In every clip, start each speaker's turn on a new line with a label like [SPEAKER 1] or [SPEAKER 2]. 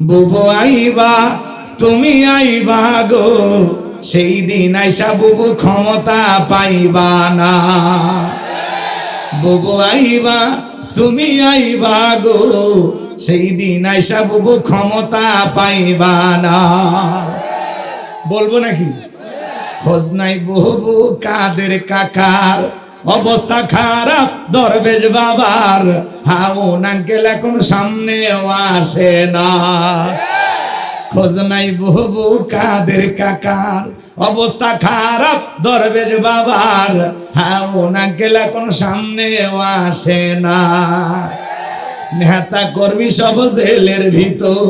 [SPEAKER 1] বুবু আইবা তুমি আইবা গো, সেই দিন আইসা বুবু ক্ষমতা পাইবা না। বুবু আইবা তুমি আইবা গো, সেই দিন আইসা বুবু ক্ষমতা পাইবা না। বলবো নাকি? খোঁজ নাই বুবু কাদের কাকার, অবস্থা খারাপ দরবেশ বাবার, হাউন আঙ্কেল এখন সামনেও আসে না। খোঁজ নাই বুবু কাদের কাকার, অবস্থা খারাপ দরবেশ বাবার, হাউন আঙ্কেল এখন সামনেও আসে না। নেতা কর্মী সব জেলের ভিতর,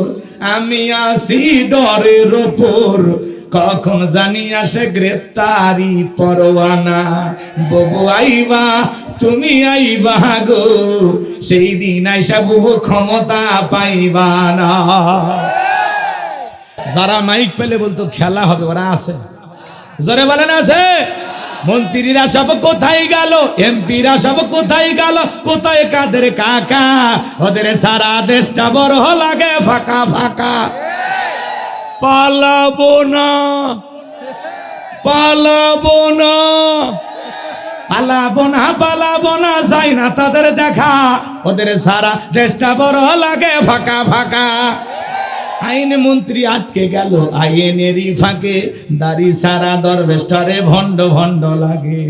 [SPEAKER 1] আমি আসি ডরের ওপর, কখন জানি আসে গ্রেপ্তারি পরোয়ানা। বুবু আইবা তুমি আইবা গো, সেই দিন আইসা বুবু ক্ষমতা পাইবা না। যারা মাইক পেলে বলতো খেলা হবে, ওরা আছে, জোরে বলেন আছে? মন্ত্রীরা সব কোথায় গেল, এমপিরা সব কোথায় গেল, কোথায় কাদের কাকা, ওদের সারা দেশটা বড় লাগে ফাঁকা ফাঁকা। পালাবো না পালাবো না পালাবো না পালাবো না, যাই না তাদের দেখা, ওদের সারা দেশটা বড় লাগে ফাঁকা ফাঁকা। আইন মন্ত্রী আটকে গেল আইনেরই ফাঁকে, দাড়ি সারা দরবেশটারে ভণ্ড ভণ্ড লাগে।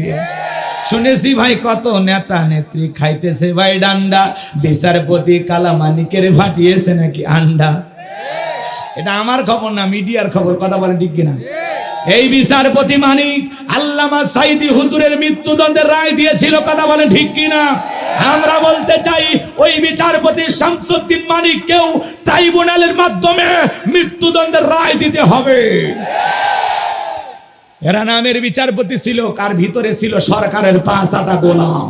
[SPEAKER 1] শুনেছি ভাই কত নেতা নেত্রী খাইতেছে ভাই ডান্ডা, বিচারপতি কালামানিকের ফাটিয়েছে নাকি আন্ডা। এটা আমার খবর না, মিডিয়ার খবর, কথা বলেন ঠিক কিনা? এই বিচারপতি মানিক আল্লামা সাইদি হুজুরের মৃত্যুদণ্ডের রায় দিয়েছিল, কথা বলেন ঠিক কিনা? আমরা বলতে চাই ওই বিচারপতি শামসুদ্দিন মানিককেও ট্রাইব্যুনালের মাধ্যমে মৃত্যুদণ্ডের রায় দিতে হবে। এরা নামের বিচারপতি ছিল, কার ভিতরে ছিল সরকারের 5 আটা গোলাম।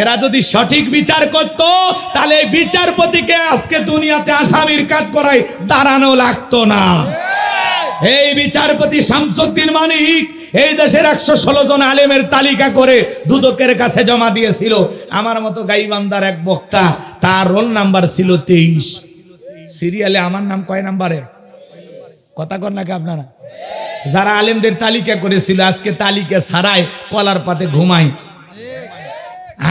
[SPEAKER 1] এরা যদি সঠিক বিচার করত, তাহলে এই বিচারপতিকে আজকে দুনিয়াতে আসামির কাজ করায় দাঁড়ানো লাগতো না। এই বিচারপতি শামসুদ্দিন মানিক এই দেশের 116 জন আলেমের তালিকা করে দুদকের কাছে জমা দিয়েছিল। আমার মতো গাইবান্দার এক বক্তা, তার রোল নাম্বার ছিল 23। সিরিয়ালে আমার নাম কয় নাম্বারে? কথা কর নাকি আপনারা? যারা আলেমদের তালিকা করেছিল আজকে তালিকা ছাড়াই কলার পাতে ঘুমায়।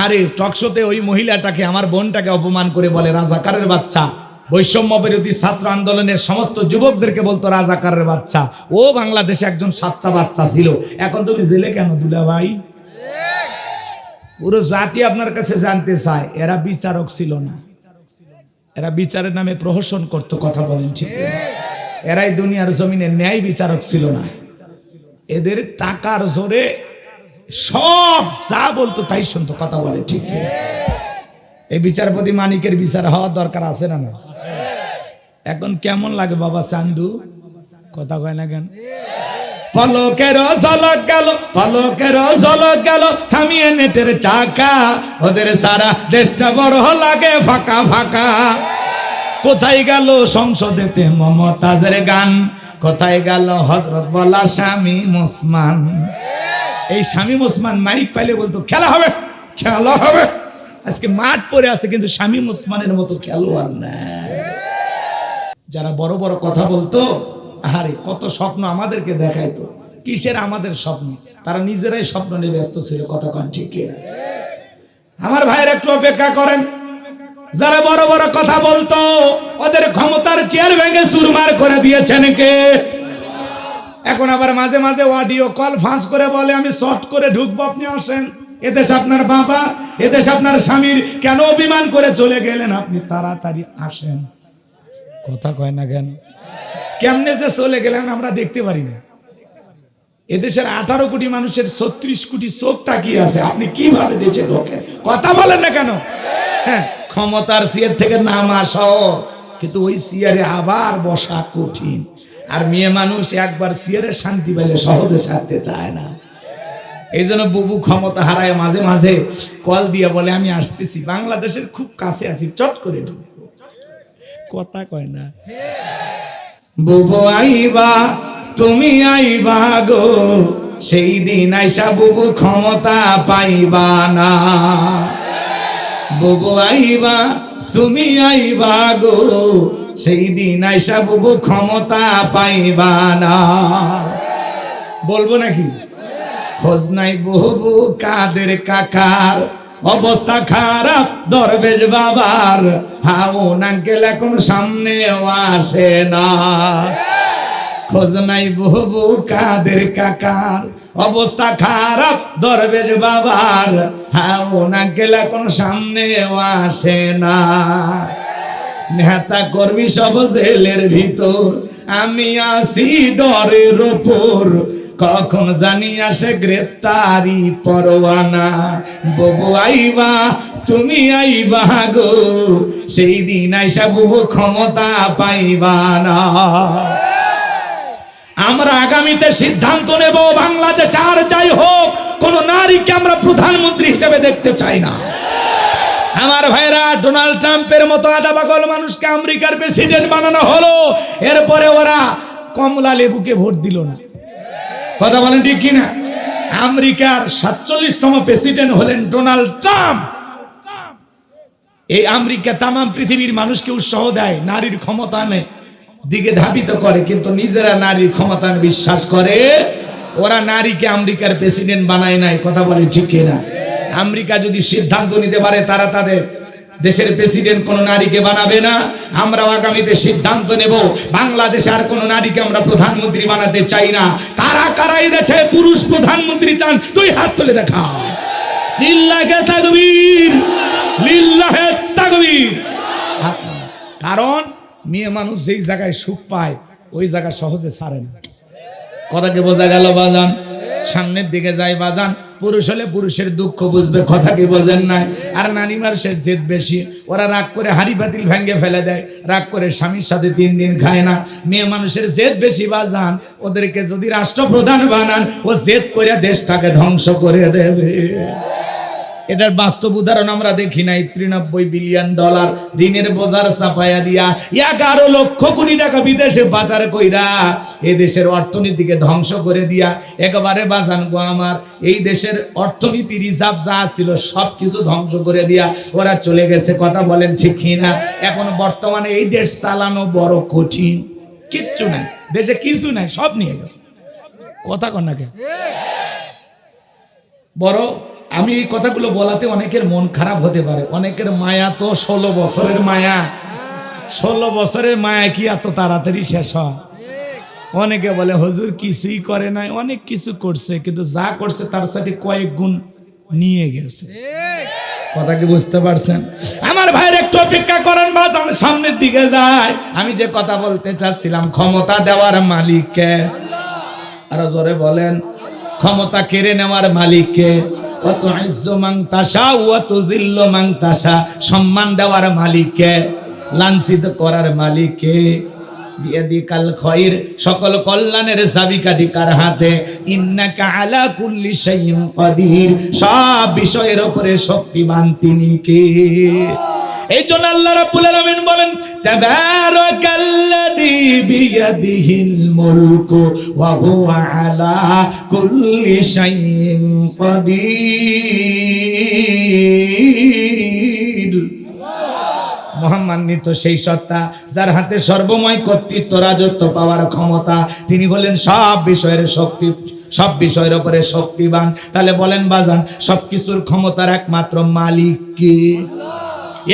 [SPEAKER 1] আরে টকশোতে ওই মহিলাটাকে, আমার বোনটাকে অপমান করে বলে রাজাকারের বাচ্চা। বৈষম্য বিরোধী ছাত্র আন্দোলনের সমস্ত যুবকদেরকে বলতো রাজাকারের বাচ্চা। ও বাংলাদেশে একজন সাচ্চা বাচ্চা ছিল, এখন তুমি জেলে কেন দুলা ভাই? পুরো জাতি আপনার কাছে জানতে চায়, এরা বিচারক ছিল না, এরা বিচারের নামে প্রহসন করতো, কথা বলেন ঠিক? এরাই দুনিয়ার জমিনে ন্যায় বিচারক ছিল না। এদের টাকার জোরে সব যা বলতো তাই শুনতো, কথা বলে ঠিক? এই বিচারপতি মানিকের বিচার হওয়ার দরকার আছে না? এখন কেমন লাগে বাবা চান্দু, কথা কয় না কেন? পলকের ঝলক গেল, পলকের ঝলক গেল, থামিয়ে নেটের চাকা, ওদের সারা দেশটা বড় লাগে ফাঁকা ফাঁকা। কোথায় গেল সংসদেতে মমতাজের গান, কোথায় গেল হযরত বলা শামীম ওসমান? এই শামীম ওসমান মাইক পাইলে বলতো খেলা হবে খেলা হবে। আজকে মাঠ পড়ে আছে, কিন্তু শামীম ওসমানের মতো খেলোয়াড় না। যারা বড় বড় কথা বলতো, আরে কত স্বপ্ন আমাদেরকে দেখাইতো, কিসের আমাদের স্বপ্ন? তারা নিজেরাই স্বপ্ন নিয়ে ব্যস্ত ছিল, কথা কন ঠিক? আমার ভাইয়ের একটু অপেক্ষা করেন। যারা বড় বড় কথা বলতো, ওদের ক্ষমতার চেয়ার ভেঙে চুরমার করে দিয়েছেন কে? এখন আবার মাঝে মাঝে অডিও কল ফাঁস করে বলে আমি শর্ট করে ঢুকবো, আপনি আসেন। এদেশ আপনার বাবা, এদেশ আপনার স্বামীর, কেন অভিমান করে চলে গেলেন? আপনি তাড়াতাড়ি আসেন, কথা কয় না কেন? কেমনে যে চলে গেলেন আমরা দেখতে পারি না। এদেশের 18 কোটি মানুষের 36 কোটি চোখ তাকিয়ে আছে, আপনি কিভাবে দেশে ঢোকেন? কথা বলেন না কেন? হ্যাঁ, ক্ষমতার চেয়ার থেকে নামা সহজ, কিন্তু ওই চেয়ারে আবার বসা কঠিন। আর মেয়ে মানুষ একবার চেয়ারে শান্তি পাইলে সহজে ছাড়তে চায় না। এই জন্য বুবু ক্ষমতা হারায় মাঝে মাঝে কল দিয়ে বলে আমি আসতেছি, বাংলাদেশের খুব কাছে আছি, চট করে ঢুকবো, কথা কয় না। বুবু আইবা তুমি আইবা গো, সেই দিন আইসা বুবু ক্ষমতা পাইবা না। বুবু আইবা তুমি আইবা গো, সেই দিন আইসা বুবু ক্ষমতা পাইবা না। বলবো নাকি? খোঁজ নাই বুবু কাদের কাকার, অবস্থা খারাপ দরবেশ বাবার, হাউন আঙ্কেল এখন সামনেও আসে না। খোঁজ নাই বুবু কাদের কাকার, অবস্থা খারাপ দরবেশ বাবার, হাউন আঙ্কেল এখন সামনেও আসে না। নেতা কর্মী সব জেলের ভিতর, আমি আসি ডরের ওপর, কখন জানি আসে গ্রেপ্তারি পরোয়ানা। বুবু আইবা তুমি আইবা গো, সেই দিন আইসা বুবু ক্ষমতা পাইবা না। আমরা আগামীতে সিদ্ধান্ত নেব, বাংলাদেশে আর যাই হোক কোন নারীকে আমরা প্রধানমন্ত্রী হিসেবে দেখতে চাই না। আমার ভাইরা, ডোনাল্ড ট্রাম্পের মতো আধা পাগল মানুষকে আমেরিকার প্রেসিডেন্ট বানানো হলো, এরপরে ওরা কমলা লেবুকে ভোট দিল না। কথা বলেন ঠিক কিনা? আমেরিকার 47তম প্রেসিডেন্ট হলেন ডোনাল্ড ট্রাম্প। এই আমেরিকা তাম পৃথিবীর মানুষকে উৎসাহ দেয়, নারীর ক্ষমতায়নের দিকে ধাবিত করে, কিন্তু নিজেরা নারীর ক্ষমতায়ন বিশ্বাস করে। ওরা নারীকে আমেরিকার প্রেসিডেন্ট বানায় নাই। কথা বলে ঠিক কিনা? আমেরিকা যদি সিদ্ধান্ত নিতে পারে তারা তাদের দেশের প্রেসিডেন্ট কোন নারীকে বানাবে না। আমরা আগামীতে সিদ্ধান্ত নেব, বাংলাদেশে আর কোন নারীকে আমরা প্রধানমন্ত্রী বানাতে চাই না। কারা কারা এই দেশে পুরুষ প্রধানমন্ত্রী চান? তুই হাত তুলে দেখা। লিল্লাহে তাকবীর, লিল্লাহে তাকবীর। কারণ মেয়ে মানুষ যেই জায়গায় সুখ পায় ওই জায়গা সহজে ছাড়ে না। কথাকে বোঝা গেল বাজান? সামনের দিকে যায় বাজান, পুরুষ হলে পুরুষের দুঃখ বুঝবে, কথা কি বোঝেন নাই? আর নানিমার সে জেদ বেশি, ওরা রাগ করে হাড়ি পাতিল ভেঙে ফেলে দেয়, রাগ করে স্বামীর সাথে 3 দিন খায় না। মেয়ে মানুষের জেদ বেশি বাজান, ওদেরকে যদি রাষ্ট্রপ্রধান বানান ও জেদ করে দেশটাকে ধ্বংস করে দেবে। এটার বাস্তব উদাহরণ আমরা দেখি নাই? $93 বিলিয়ন ঋণের বোঝার চাপায়া দিয়া 11 লক্ষ কোটি টাকা বিদেশে পাচার কইরা এই দেশের অর্থনীতিকে ধ্বংস করে দিয়া একেবারে বাজান গো আমার, এই দেশের অর্থনীতি রিজার্ভ যা ছিল সবকিছু ধ্বংস করে দিয়া ওরা চলে গেছে। কথা বলেন ঠিক কিনা? এখন বর্তমানে এই দেশ চালানো বড় কঠিন। কিচ্ছু নাই দেশে, কিছু নাই, সব নিয়ে গেছে। কথা কন না কেন? বড় আমি এই কথাগুলো বলাতে অনেকের মন খারাপ হতে পারে। অনেকের মায়া তো 16 বছরের মায়া। 16 বছরের মায়া কি এত তাড়াতাড়ি শেষ হয়? অনেকে বলে হুজুর কিছুই করে নাই, অনেক কিছু করছে, কিন্তু যা করছে তার সাথে কয়েক গুণ নিয়ে গেছে। কথা কি বুঝতে পারছেন? আমার ভাইয়ের একটু অপেক্ষা করেন, বাজান সামনের দিকে যায়। আমি যে কথা বলতে চাচ্ছিলাম, ক্ষমতা দেওয়ার মালিক কে? আরো জোরে বলেন, ক্ষমতা কেড়ে নেওয়ার মালিক কে? সম্মান দেওয়ার মালিককে, লাঞ্ছিত করার মালিককে। সকল কল্যাণের চাবিকাঠি কার হাতে? ইন্নাকা আলা কুল্লি শাইইন কাদির, সব বিষয়ের উপরে শক্তিমান তিনি কে? এই জন্য আল্লাহ রাব্বুল আলামিন বলেন, তাবারাকাল্লাযী বিয়াদিহিল মুলকু ওয়া হুয়া আলা কুল্লি শাইইন কাদির। মহামান্বিত সেই সত্তা যার হাতে সর্বময় কর্তৃত্ব, রাজত্ব পাওয়ার ক্ষমতা। তিনি হলেন সব বিষয়ের শক্তি, সব বিষয়ের উপরে শক্তিবান। তাহলে বলেন বাজান, সবকিছুর ক্ষমতার একমাত্র মালিক কে?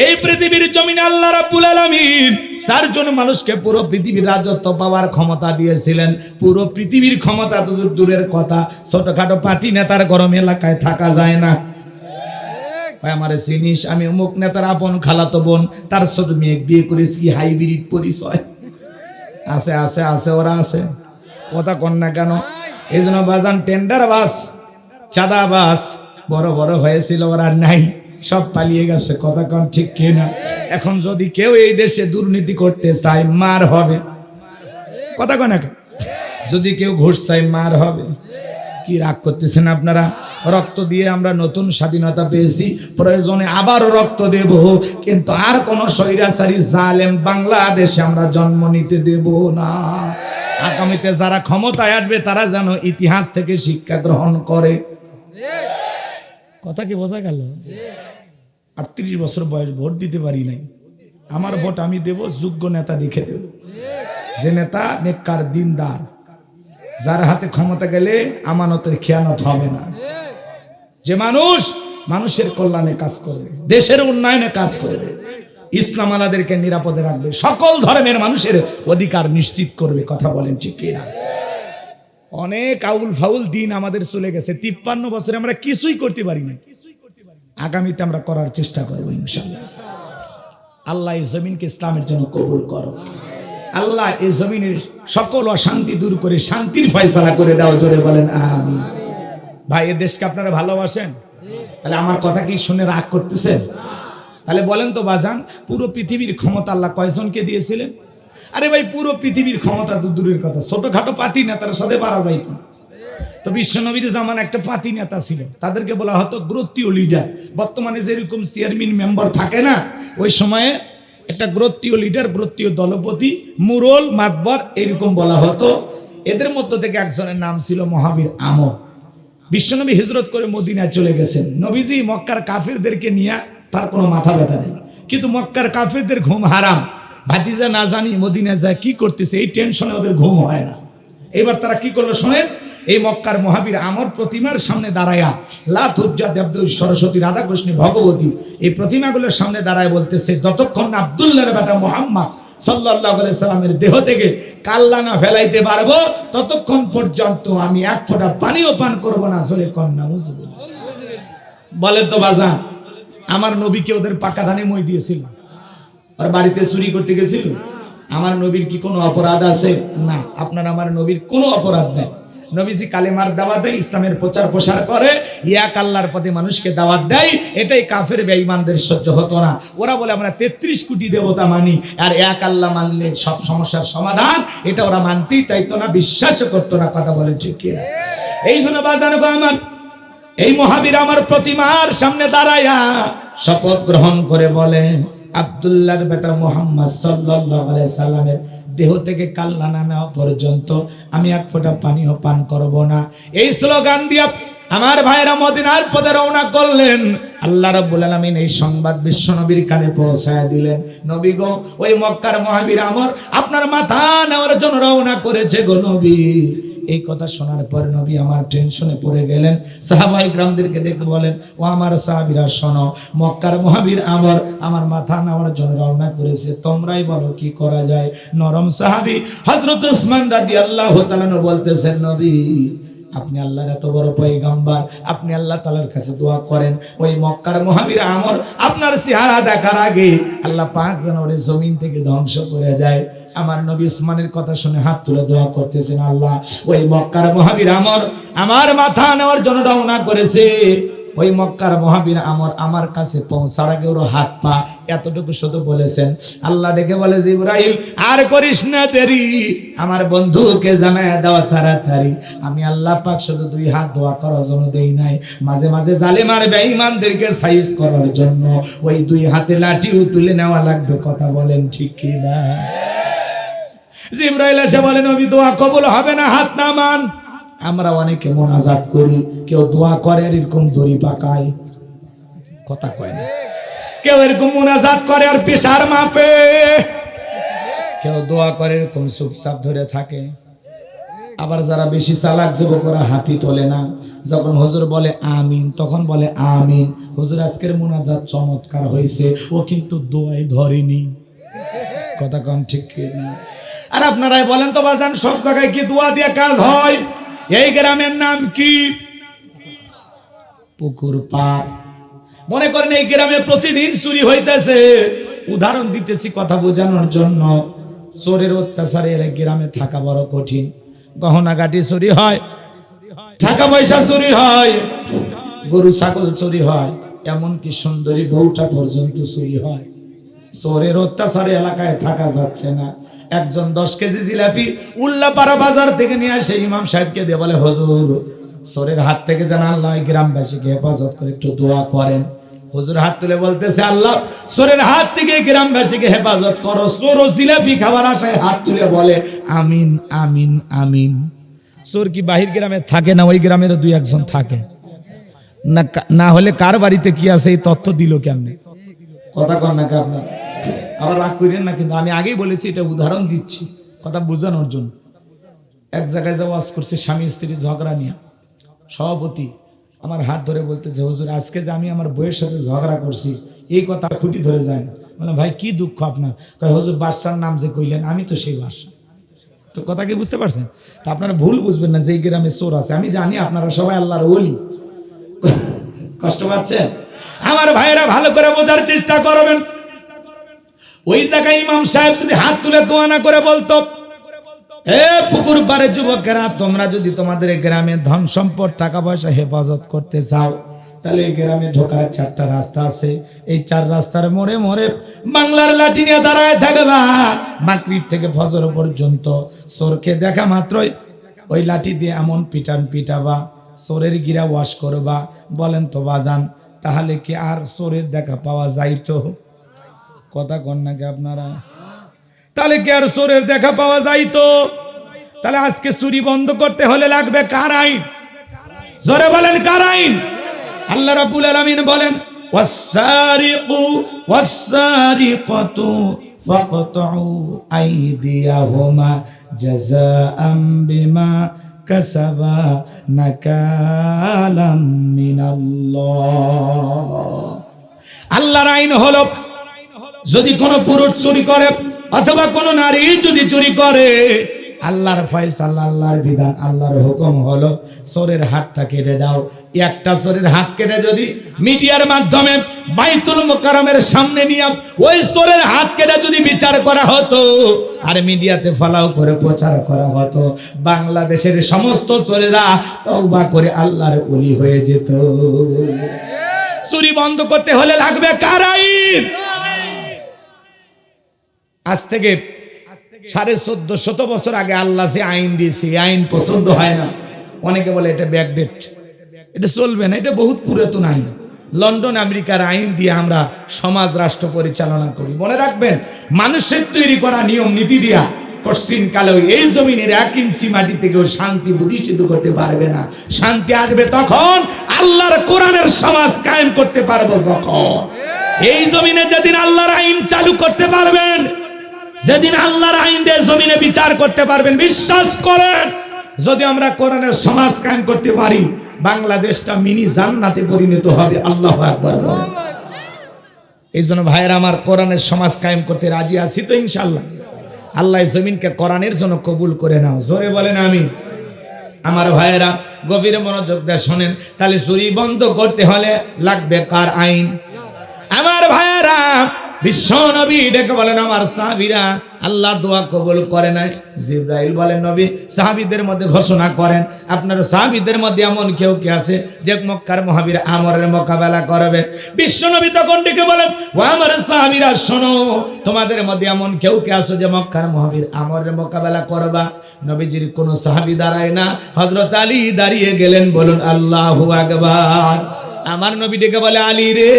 [SPEAKER 1] এই পৃথিবীর জমিনে আল্লাহ রাব্বুল আলামিন 4 জন মানুষকে পুরো পৃথিবীর রাজত্ব পাওয়ার ক্ষমতা দিয়েছিলেন। পুরো পৃথিবীর ক্ষমতা তো দূরের কথা, ছোটখাটো পার্টি নেতার গরম এলাকায় থাকা যায় না। আমারে চিনিস, আমি অমুক নেতার আপন খালাতো বোন, তার ছোট মেয়ে বিয়ে করেছি, কি হাইব্রিড পরিচয় আছে আছে আছে, ওরা আছে। কথা কন না কেন? এই জন্য বাজান টেন্ডার বাস, চাঁদা বাস বড় বড় হয়েছিল, ওরা নাই, সব পালিয়ে গেছে। কথা কন ঠিক কিনা? এখন যদি কেউ এই দেশে দুর্নীতি করতে চায় মার হবে। কথা কন না? যদি কেউ ঘুষ চায় মার হবে। কি রাগ করতেছেন আপনারা? রক্ত দিয়ে আমরা নতুন স্বাধীনতা পেয়েছি, প্রয়োজনে আবারও রক্ত দেব, কিন্তু আর কোন স্বৈরাচারী জালেম বাংলাদেশে আমরা জন্ম নিতে দেব না। আগামীতে যারা ক্ষমতায় আসবে তারা যেন ইতিহাস থেকে শিক্ষা গ্রহণ করে। কথা কি বোঝা গেল? 38 বছর বয়স, ভোট দিতে পারি নাই, আমার ভোট আমি দেব, যোগ্য নেতা দেখে দেব, যে নেতা নেককার দিনদার, যার হাতে ক্ষমতা গেলে আমানতের খেয়ানত হবে না, যে মানুষ মানুষের কল্যাণে কাজ করবে, দেশের উন্নয়নে কাজ করবে, ইসলাম আলাদেরকে নিরাপদে রাখবে, সকল ধর্মের মানুষের অধিকার নিশ্চিত করবে। কথা বলেন ঠিক কিনা? অনেক আউল ফাউল দিন আমাদের চলে গেছে, 53 বছরে আমরা কিছুই করতে পারি না। আগামীতে আমরা করার চেষ্টা করবো ইনশাআল্লাহ। আল্লাহ এই জমিনকে ইসলামের জন্য কবুল করো। আল্লাহ এই জমিনের সকল অশান্তি দূর করে শান্তির ফয়সালা করে দাও। জোরে বলেন আমিন। ভাই, এই দেশকে আপনারা ভালোবাসেন? তাহলে আমার কথা কি শুনে রাগ করতেছেন? তাহলে বলেন তো বাজান, পুরো পৃথিবীর ক্ষমতা আল্লাহ কয়জনকে দিয়েছিলেন? আরে ভাই, পুরো পৃথিবীর ক্ষমতা তো দূরের কথা, ছোটখাটো পাতি নেতার সাথে পারা যাইত। তো বিশ্বনবীর জামান একটা পাতি নেতা ছিল, তাদেরকে বলা হতো গোত্রীয় লিডার। বর্তমানে যেরকম চেয়ারম্যান মেম্বার থাকে না, ওই সময়ে একটা গোত্রীয় লিডার, গোত্রীয় দলপতি, মুরল, মাতবর এরকম বলা হতো। এদের মধ্য থেকে একজনের নাম ছিল মহাবীর আমর। বিশ্বনবী হিজরত করে মদিনায় চলে গেছেন। নবীজি মক্কার কাফেরদেরকে নিয়ে তার কোনো মাথা ব্যথা নেই, কিন্তু মক্কার কাফেরদের ঘুম হারাম। ভাতিজা না জানি মদিনায় যায় কি করতেছে, এই টেনশনে ওদের ঘুম হয় না। এবার তারা কি করলো শোনেন, এই মক্কার মহাবীর আমর প্রতিমার সামনে দাঁড়ায়া, লাত, উজ্জা, দেবদূত, সরস্বতী, রাধাকৃষ্ণ, ভগবতী এই প্রতিমাগুলোর সামনে দাঁড়ায় বলতেছে, যতক্ষণ না আব্দুল্লাহর বেটা মুহাম্মদ সাল্লাল্লাহু আলাইহি সাল্লামের দেহ থেকে কাল্লা না ফেলাইতে পারবো, ততক্ষণ পর্যন্ত আমি এক ফোঁটা পানিও পান করবো না। আসলে কন্যা বুঝবে বলেন তো বাজান, আমার নবীকে ওদের পাকা ধানে মই দিয়েছিল, আর বাড়িতে চুরি করতে গেছিল। আমার নবীর কি কোনো অপরাধ আছে? না। আপনার আমার নবীর কোনো অপরাধ নেই। নবীজি কালেমার দাওয়াত দেয়, ইসলামের প্রচার প্রসার করে, এক আল্লাহর পথে মানুষকে দাওয়াত দেয়। এটাই কাফের বেঈমানদের সহ্য হতো না। ওরা বলে আমরা 33 কোটি দেবতা মানি, আর এক আল্লাহ মানলে সব সমস্যার সমাধান, এটা ওরা মানতেই চাইতো না, বিশ্বাসও করতো না। কথা বলে ঠিক কিনা? এই জন্য বাজানো আমার এই মহাবীর আমার প্রতিমার সামনে দাঁড়ায়া শপথ গ্রহণ করে বলেন, আব্দুল্লাহর বেটা মুহাম্মদ সাল্লাল্লাহু আলাইহি সাল্লামের দেহ থেকে কাল্লা না নেওয়া পর্যন্ত আমি এক ফোঁটা পানিও পান করব না। এই স্লোগান দিয়া আমার ভাইরা মদিনার পথে রওনা করলেন। আল্লাহ রাব্বুল আলামিন এই সংবাদ বিশ্বনবীর কানে পৌঁছায় দিলেন, নবী গো, ওই মক্কার মহাবীর আমর আপনার মাথা নেওয়ার জন্য রওনা করেছে গো নবী। এই কথা শোনার পর নবী আমার টেনশনে পড়ে গেলেন। সাহাবায়ে কিরামদেরকে ডেকে বলেন, ও আমার সাহাবীরা শোনো, মক্কার মহাবীর আমর আমার মাথা নেওয়ার জন্য রওনা করেছে, তোমরাই বলো কি করা যায়। নরম সাহাবী হযরত উসমান রাদিয়াল্লাহু তাআলা বলতেছেন, নবী আপনি আল্লাহর এত বড় পয়গম্বর, আপনি আল্লাহ তাআলার কাছে দোয়া করেন, ওই মক্কার মহাবীর আমর আপনার চেহারা দেখার আগে আল্লাহ পাক যেন ওরে জমিন থেকে ধ্বংস করে দেয়। আমার নবী উসমানের কথা শুনে হাত তুলে দোয়া করতেছেন, আল্লাহ ওই মক্কার মহাবীর আমর আমার মাথা নেওয়ার জন্য রওনা করেছে, ওই মক্কার মহাবীর আমর আমার কাছে পৌঁছার আগে ওর হাত পা এতটুকু শুধু বলেছেন। আল্লাহ ডেকে বলে, জিবরাইল আর করিস না দেরি, আমার বন্ধুকে জানায় দেওয়া তাড়াতাড়ি। আমি আল্লাহ পাক শুধু 2 হাত দোয়া করার জন্য দেই নাই, মাঝে মাঝে জালেম আর বেঈমানদেরকে সাইজ করার জন্য ওই 2 হাতে লাঠিও তুলে নেওয়া লাগবে। কথা বলেন ঠিক কি না? জিবরাইল এসে বলে, নবী দোয়া কবুল হবে না, হাত নামান। আমরা অনেকে মোনাজাত করি, কেউ দোয়া করে আর এরকম দড়ি পাকায়, কথা কয় না। কেউ এরকম মোনাজাত করে আর পেশার মাপে, কেউ দোয়া করে এরকম চুপচাপ ধরে থাকে। আবার যারা বেশি চালাক যুবকরা হাতি তোলে না, যখন হুজুর বলে আমিন তখন বলে আমিন। হুজুর আজকের মোনাজাত চমৎকার হয়েছে, ও কিন্তু দোয়াই ধরেনি। কথা কম ঠিক না? আর আপনারাই বলেন তো বাজান, সব জায়গায় কি দোয়া দিয়ে কাজ হয়? এই গ্রামের নাম কি? পুকুর পাড়। মনে করেন এই গ্রামে প্রতিদিন চুরি হইতেছে, উদাহরণ দিতেছি কথা বোঝানোর জন্য। চোরের অত্যাচারে এই গ্রামে থাকা বড় কঠিন। গহনাগাটি চুরি হয়, টাকা পয়সা চুরি হয়, গরু ছাগল চুরি হয়, এমনকি সুন্দরী বউটা পর্যন্ত চুরি হয়। চোরের অত্যাচারে এলাকায় থাকা যাচ্ছে না। একজন 10 কেজি জিলাপি উল্লাপাড়া বাজার থেকে নিয়ে আসে ইমাম সাহেবকে দিয়ে বলে, হুজুর চোরের হাত থেকে যেন আল্লাহ গ্রামবাসীকে হেফাজত করে একটু দোয়া করেন। হুজুর হাত তুলে বলতেছে, আল্লাহ চোরের হাত থেকে গ্রামবাসীকে হেফাজত করো। চোর ও জিলাপি খাওয়ার আশায় হাত তুলে বলে আমিন আমিন আমিন। চোর কি বাহির গ্রামে থাকে না? ওই গ্রামেরও 2-1 থাকে না, না হলে কার বাড়িতে কি আছে এই তথ্য দিল কেমনে? কথা কন না আপনার? আবার রাগ করেন না, কিন্তু আমি আগেই বলেছি, এটা উদাহরণ দিচ্ছি কথা বোঝানোর জন্য। এক জায়গায় যে ওয়াজ করছে স্বামী স্ত্রী ঝগড়া নিয়ে, সভাপতি আমার হাত ধরে বলতেছে, হুজুর আজকে যে আমি আমার বইয়ের সাথে ঝগড়া করছি, এই কথা খুঁটি ধরে যায় না। বললাম ভাই কি দুঃখ আপনার? হুজুর বাদশার নাম যে কইলেন, আমি তো সেই বাদশা। তো কথা কি বুঝতে পারছেন? তো আপনারা ভুল বুঝবেন না যে এই গ্রামে চোর আছে। আমি জানি আপনারা সবাই আল্লাহর ওলি। কষ্ট পাচ্ছেন? আমার ভাইয়েরা ভালো করে বোঝার চেষ্টা করবেন। ওই জায়গায় ইমাম সাহেব যদি হাত তুলে দোয়া না করে বলতো, এ পুকুর পাড়ের যুবকেরা, তোমরা যদি তোমাদের গ্রামে ধন সম্পদ টাকা পয়সা হেফাজত করতে চাও, তাহলে এই গ্রামে ঢোকার 4টা রাস্তা আছে। এই 4 রাস্তার মোড়ে মোড়ে বাংলার লাঠি নিয়ে দাঁড়ায় থাকবা। মাগরিব থেকে ফজর পর্যন্ত চোরকে দেখা মাত্রই ওই লাঠি দিয়ে এমন পিটাবা, চোরের গিরা ওয়াশ করবা। বলেন তো বাজান, তাহলে কি আর চোরের দেখা পাওয়া যাইতো? কথা কন নাকি আপনারা? তাহলে কি আর চোরের দেখা পাওয়া যাইতো? তাহলে আজকে চুরি বন্ধ করতে হলে লাগবে কার আইন? জোরে বলেন কার আইন? আল্লাহ রাব্বুল আলামিন বলেন, ওয়াস-সারিকু ওয়াস-সারিকাতু ফাকতাউ আইদিয়াহুমা জাযাআম বিমা কাসাবা নাকালাম মিনাল্লাহ। আল্লাহর আইন হলো, যদি কোনো পুরুষ চুরি করে অথবা কোনো নারী যদি চুরি করে, আল্লাহর ফয়সালা, আল্লাহর বিধান, আল্লাহর হুকুম হলো চোরের হাতটা কেটে দাও। একটা চোরের হাত কেটে যদি মিডিয়ার মাধ্যমে বাইতুল মুকাররমের সামনে নিয়ে ওই চোরের হাত কেটে যদি বিচার করা হতো আর মিডিয়াতে ফলাও করে প্রচার করা হতো, বাংলাদেশের সমস্ত চোরেরা তওবা করে আল্লাহর ওলি হয়ে যেত। চুরি বন্ধ করতে হলে লাগবে কার আইন? আজ থেকে 1450 বছর আগে আল্লাহ যে আইন দিয়েছে, এই আইন পছন্দ হয় না। অনেকে বলে এটা ব্যাকডেট, এটা চলবে না, এটা বহুত পুরাতন আইন। লন্ডন আমেরিকার আইন দিয়ে আমরা সমাজ রাষ্ট্র পরিচালনা করি। মনে রাখবেন, মানুষের তৈরি করা নিয়ম নীতি দিয়া কঠিন কালেও এই জমিনের 1 ইঞ্চি মাটি থেকেও শান্তি প্রতিষ্ঠিত করতে পারবে না। শান্তি আসবে তখন আল্লাহর কোরআনের সমাজ কায়েম করতে পারবো যখন। এই জমিনে যেদিন আল্লাহর আইন চালু করতে পারবেন, যেদিন আল্লাহর আইন দিয়ে জমিনে বিচার করতে পারবেন, বিশ্বাস করেন, যদি আমরা কোরআনের সমাজ কায়েম করতে পারি, বাংলাদেশটা মিনি জান্নাতে পরিণত হবে। আল্লাহু আকবার। এই জন্য ভাইয়েরা আমার, কোরআনের সমাজ কায়েম করতে রাজি আছি তো ইনশাআল্লাহ। আল্লাহ জমিনকে কোরআনের জন্য কবুল করে নাও। জোরে বলেন আমিন। আমার ভাইয়েরা গভীর মনোযোগ দিয়ে শোনেন, তাহলে চুরি বন্ধ করতে হলে লাগবে কার আইন? আমার ভাইয়েরা, বিশ্ব নবী ডেকে বলেন, আমার সাহাবীরা, আল্লাহ দোয়া কবুল করে নাই। জিবরাইল বলেন, নবী সাহাবীদের মধ্যে ঘোষণা করেন, আপনার সাহাবীদের মধ্যে এমন কেউ কি আছে যে মক্কার মহাবীর আমরের মোকাবেলা করবে? বিশ্ব নবী তখন ডেকে বলেন, ও আমার সাহাবীরা শোনো, তোমাদের মধ্যে এমন কেউ কি আছে যে মক্কার মহাবীর আমরের মোকাবেলা করবা? নবীজির কোন সাহাবী দাঁড়ায় না, হযরত আলী দাঁড়িয়ে গেলেন। বলুন আল্লাহু আকবার। আমার নবী ডেকে বলে, আলী রে,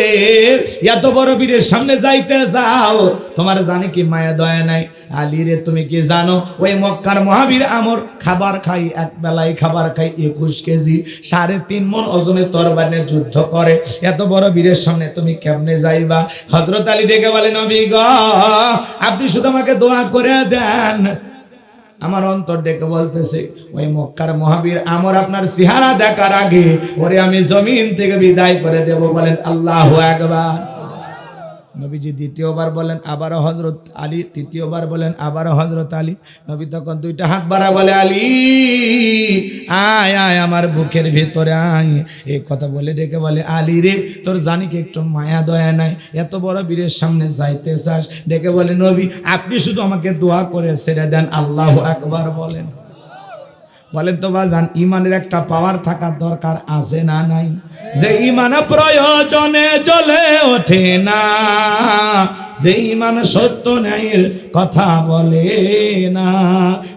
[SPEAKER 1] এত বড় বীরের সামনে যাইতে যাও, তোমার জানে কি মায়া দয়া নাই? আলী রে, তুমি কি জানো ওই মক্কার মহাবীর আমর খাবার খাই, এক বেলায় খাবার খাই 21 কেজি, 3.5 মণ ওজনের তরবারি নিয়ে যুদ্ধ করে, এত বড় বীরের সামনে তুমি কেমনে যাইবা? হযরত আলী ডেকে বলে, নবী গো, আপনি শুধু আমাকে দোয়া করে দেন। আমার অন্তর ডেকে বলতেছে, ওই মক্কার মহাবীর আমর আপনার চেহারা দেখার আগে ওরে আমি জমিন থেকে বিদায় করে দেব। বলেন আল্লাহু আকবার। নবীজি দ্বিতীয়বার বলেন, আবারও হযরত আলী, তৃতীয়বার বলেন, আবারও হযরত আলী। নবী তখন 2টা হাত বাড়া বলে, আলী আয় আয় আমার বুকের ভিতরে আয়। এই কথা বলে ডেকে বলে, আলী রে, তোর জানি কি একটু মায়া দয়া নাই? এত বড় বীরের সামনে যাইতে চাস? ডেকে বলে, নবী আপনি শুধু আমাকে দোয়া করে ছেড়ে দেন। আল্লাহু আকবার বলেন। বলেন তো বাজান, ইমানের একটা পাওয়ার থাকার দরকার আছে না নাই? যে ইমান প্রয়োজনে জ্বলে ওঠে না, যে ইমান সত্য ন্যায়ের কথা বলে না,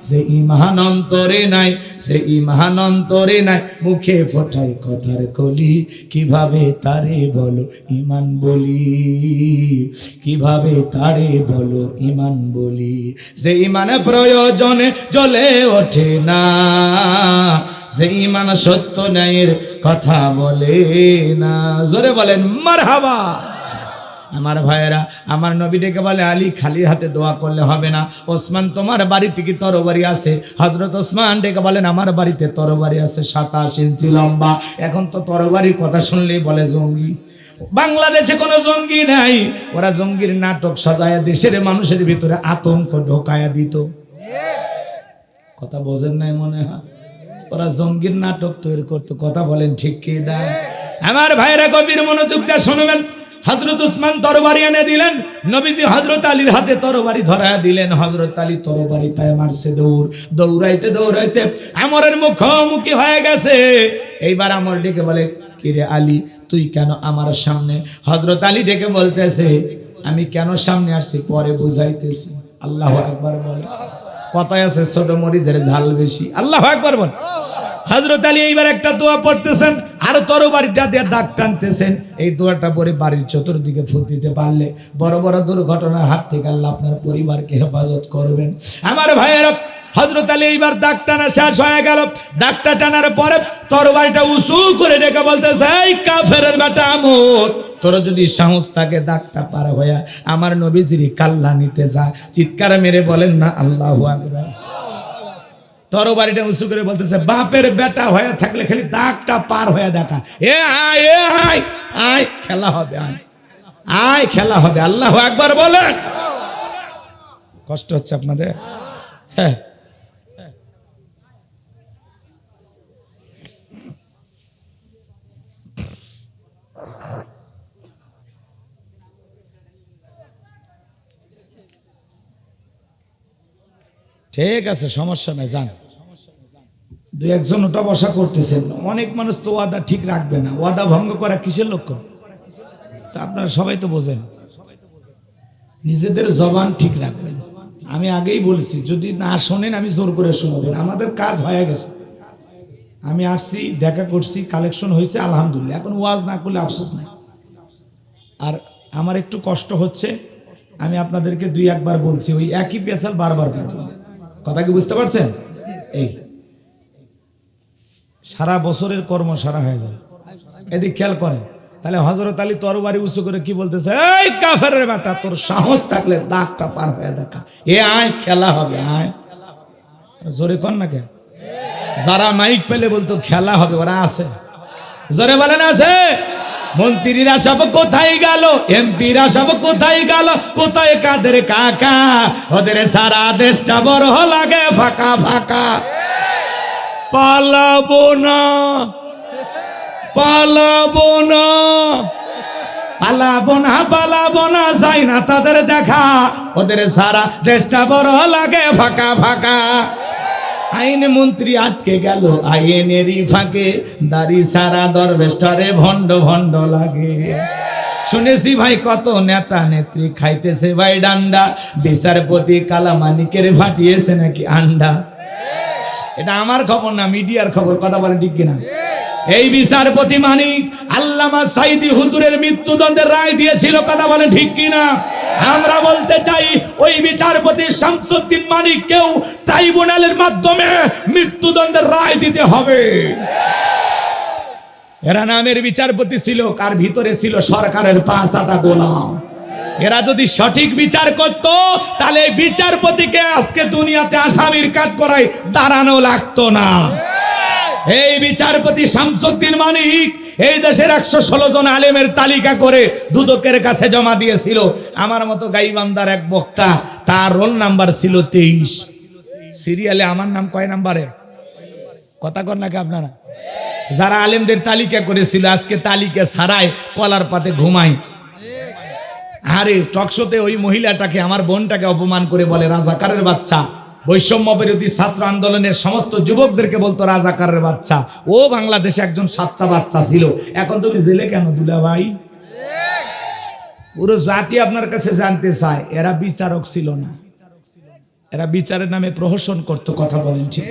[SPEAKER 1] যে ইমান অন্তরে নাই, যে ইমান অন্তরে নাই, মুখে ফোটায় কথার কলি, কিভাবে তারে বলো ইমান বলি, কিভাবে তারে বলো ইমান বলি। যে ইমান প্রয়োজনে জ্বলে ওঠে না, যে ইমান সত্য ন্যায়ের কথা বলে না। জোরে বলেন মারহাবা। আমার ভাইয়েরা, আমার নবী ডেকে বলে, আলী খালি হাতে দোয়া করলে হবে না। ওসমান, তোমার বাড়িতে কি তরবারি আছে? হযরত ওসমান ডেকে বলেন, আমার বাড়িতে তরবারি আছে 27 ইঞ্চি লম্বা। এখন তো তরবারির কথা শুনলেই বলে জঙ্গি। বাংলাদেশে কোনো জঙ্গি নাই, ওরা জঙ্গির নাটক সাজায় দেশের মানুষের ভিতরে আতঙ্ক ঢোকায়া দিত। কথা বোঝেন নাই মনে হয়? ওরা জঙ্গির নাটক তৈরি করতো। কথা বলেন ঠিক কি না? আমার ভাইরা গভীর মনোযোগটা শুনবেন। হযরত উসমান তরবারি এনে দিলেন, নবীজি হযরত আলীর হাতে তরবারি ধরায়া দিলেন। হযরত আলী তরবারি পায়ে মারছে দৌড়, দৌড়াইতে দৌড়াইতে আমরের মুখোমুখি হয়ে গেছে। এইবার আমর ডেকে বলে, কিরে আলী, তুই কেন আমার সামনে? হযরত আলী ডেকে বলতেছে, আমি কেন সামনে আসছি পরে বুঝাইতেছি। আল্লাহু আকবার বল। কথায় আছে ছোট মরিচের ঝাল বেশি। আল্লাহু আকবার বল। হযরত আলী এইবার একটা দোয়া পড়তেছেন আর তরবারিটা দিয়ে দাগ টানতেছেন। এই দোয়াটা পরে বাড়ির চতুর্দিকে ফুট দিতে পারলে বড় বড় দুর্ঘটনার হাত থেকে আল্লাহ আপনার পরিবারকে হেফাজত করবেন। আমার ভাইয়েরা, হযরত আলী এইবার দাগ টানা শেষ হয়ে গেল। দাগটা টানার পরে তরবারিটা উঁচু করে ডেকে বলতেছে, এই কাফেরের বেটা আমর, তোর যদি সাহস থাকে দাগটা পার হইয়া আমার নবীজির কাল্লা নিতে যা। চিৎকার মেরে বলেন না আল্লাহু আকবার। তরবারিটা উঁচু করে বলতেছে, বাপের বেটা হয়ে থাকলে খালি দাগটা পার হয়ে দেখা। আয় আয় আয়, খেলা হবে, আয় আয়, খেলা হবে। আল্লাহু আকবার বলেন। কষ্ট হচ্ছে আপনাদের? হ্যাঁ, ঠিক আছে, সমস্যা নাই, যান। দুই একজন ওটা বসা করতেছেন। অনেক মানুষ তো ওয়াদা ঠিক রাখবে না। ওয়াদা ভঙ্গ করা কিসের লক্ষ্য? তা আপনারা সবাই তো বোঝেন। নিজেদের জবান ঠিক রাখবেন। আমি আগেই বলছি, যদি না শোনেন আমি জোর করে শুনবেন। আমাদের কাজ হয়ে গেছে। আমি আসছি, দেখা করছি, কালেকশন হয়েছে, আলহামদুলিল্লাহ। এখন ওয়াজ না করলে আফসোস নাই। আর আমার একটু কষ্ট হচ্ছে, আমি আপনাদেরকে দুই একবার বলছি, ওই একই পেশাল বারবার বলতে। কথা কি বুঝতে পারছেন? এই সারা বছরের কর্ম সারা হয়ে যায়। এদিক খেয়াল করেন। তাহলে হযরত আলী তরবারি উঁচু করে কি বলতেছে, এই কাফেরের বেটা, তোর সাহস থাকলে দাগটা পার হয়ে দেখা। আয়, খেলা হবে, আয়। জোরে কর না কে? যারা মাইক পেলে বলতো খেলা হবে, ওরা আছে। জোরে বলেন আছে? মন্ত্রীরা সব কোথায় গেল? এমপিরা সব কোথায় গেল? কোথায় কাদের কাকা? ওদের সারা দেশটা বড় লাগে ফাঁকা ফাঁকা। পালাবো না, পালাবো না, পালাবো না, পালাবো না, যাই না তাদের দেখা। ওদের সারা দেশটা বড় লাগে ফাঁকা ফাঁকা। আইন মন্ত্রী আটকে গেল আইনেরই ফাঁকে, দাড়ি সারা দরবেশটারে ভণ্ড ভণ্ড লাগে। শুনেছি ভাই কত নেতা নেত্রী খাইতেছে ভাই ডান্ডা, বিচারপতি কালামানিকের ফাটিয়েছে নাকি আন্ডা। এটা আমার খবর না, মিডিয়ার খবর। কথা বলে ঠিক কিনা? এই বিচারপতি মানিক আল্লামা সাইদি হুজুরের মৃত্যুদণ্ডের রায় দিয়েছিল। কথা বলে ঠিক কিনা? আমরা বলতে চাই, ওই বিচারপতি শামসুদ্দিন মানিককেও ট্রাইব্যুনালের মাধ্যমে মৃত্যুদণ্ডের রায় দিতে হবে। এরা নামের বিচারপতি ছিল, কার ভিতরে ছিল সরকারের 5 আটা গোলাম। এরা যদি সঠিক বিচার করত, তাহলে বিচারপতিকে আজকে দুনিয়াতে আসামির কাজ করায় দাঁড়ানো লাগতো না। এই বিচারপতি শামসুদ্দিন মানিক এই দেশের 116 জন আলেমের তালিকা করে দুদকের কাছে জমা দিয়েছিল। আমার মতো গাইবান্দার এক বক্তা, তার রোল নাম্বার ছিল 23। সিরিয়ালে আমার নাম কয় নাম্বারে? কথা কর নাকি আপনারা? যারা আলেমদের তালিকা করেছিল আজকে তালিকা ছাড়াই কলার পাতে ঘুমায়। আরে টকশোতে ওই মহিলাটাকে, আমার বোনটাকে অপমান করে বলে রাজাকারের বাচ্চা। বৈষম্য বিরোধী ছাত্র আন্দোলনের সমস্ত যুবকদেরকে বলতো রাজাকারের বাচ্চা। ও বাংলাদেশে একজন সাচ্চা বাচ্চা ছিল। এখন তুমি জেলে কেন দুলা ভাই? পুরো জাতি আপনার কাছে জানতে চায়, এরা বিচারক ছিল না, এরা বিচারের নামে প্রহসন করতো। কথা বলেন ঠিক?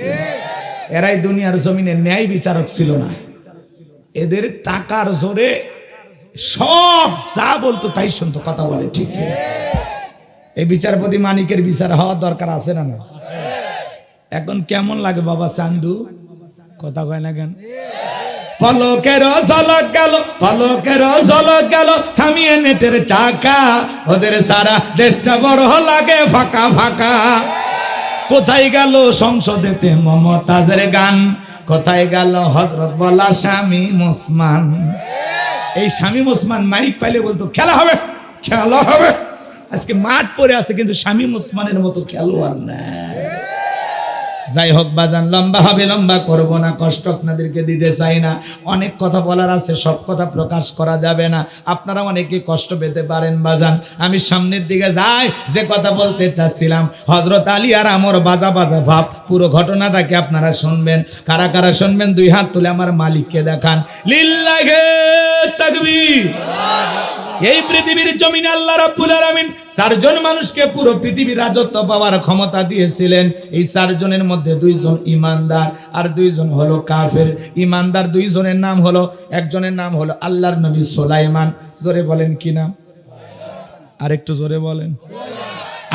[SPEAKER 1] এরাই দুনিয়ার জমিনে ন্যায় বিচারক ছিল না। এদের টাকার জোরে সব যা বলতো তাই শুনতো। কথা বলে ঠিক? এই বিচারপতি মানিকের বিচার হওয়া দরকার আছে না? না। এখন কেমন লাগে বাবা চান্দু? কথা কয় না কেন? পলকের ঝলক গেল, পলকের ঝলক গেল, থামিয়ে নেটের চাকা, ওদের সারা দেশটা বড় লাগে ফাঁকা ফাঁকা। কোথায় গেল সংসদেতে মমতাজের গান, কোথায় গেল হযরত বলা শামীম ওসমান। এই শামীম ওসমান মাইক পাইলে বলতো খেলা হবে, খেলা হবে। আজকে মাঠ পড়ে আছে, কিন্তু শামীম ওসমানের মতো খেলোয়াড় না। যাই হোক বাজান, লম্বা হবে, লম্বা করব না, কষ্ট আপনাদেরকে দিতে চাই না। অনেক কথা বলার আছে, সব কথা প্রকাশ করা যাবে না, আপনারা অনেকে কষ্ট পেতে পারেন বাজান। আমি সামনের দিকে যাই, যে কথা বলতে চাচ্ছিলাম, হযরত আলী আর আমর বাজা বাজা ভাব, পুরো ঘটনাটাকে আপনারা শুনবেন। কারা কারা শুনবেন দুই হাত তুলে আমার মালিককে দেখান। লিল্লাহি তাকবীর। এই পৃথিবীর জমিনে আল্লাহ রাব্বুল আলামিন চারজন মানুষকে পুরো পৃথিবীর রাজত্ব পাওয়ার ক্ষমতা দিয়েছিলেন। এই চারজনের মধ্যে দুইজন ইমানদার আর দুইজন হলো কাফের। ইমানদার দুইজনের নাম হলো, একজনের নাম হলো আল্লাহর নবী সুলাইমান। জোরে বলেন কি নাম? আরেকটু জোরে বলেন।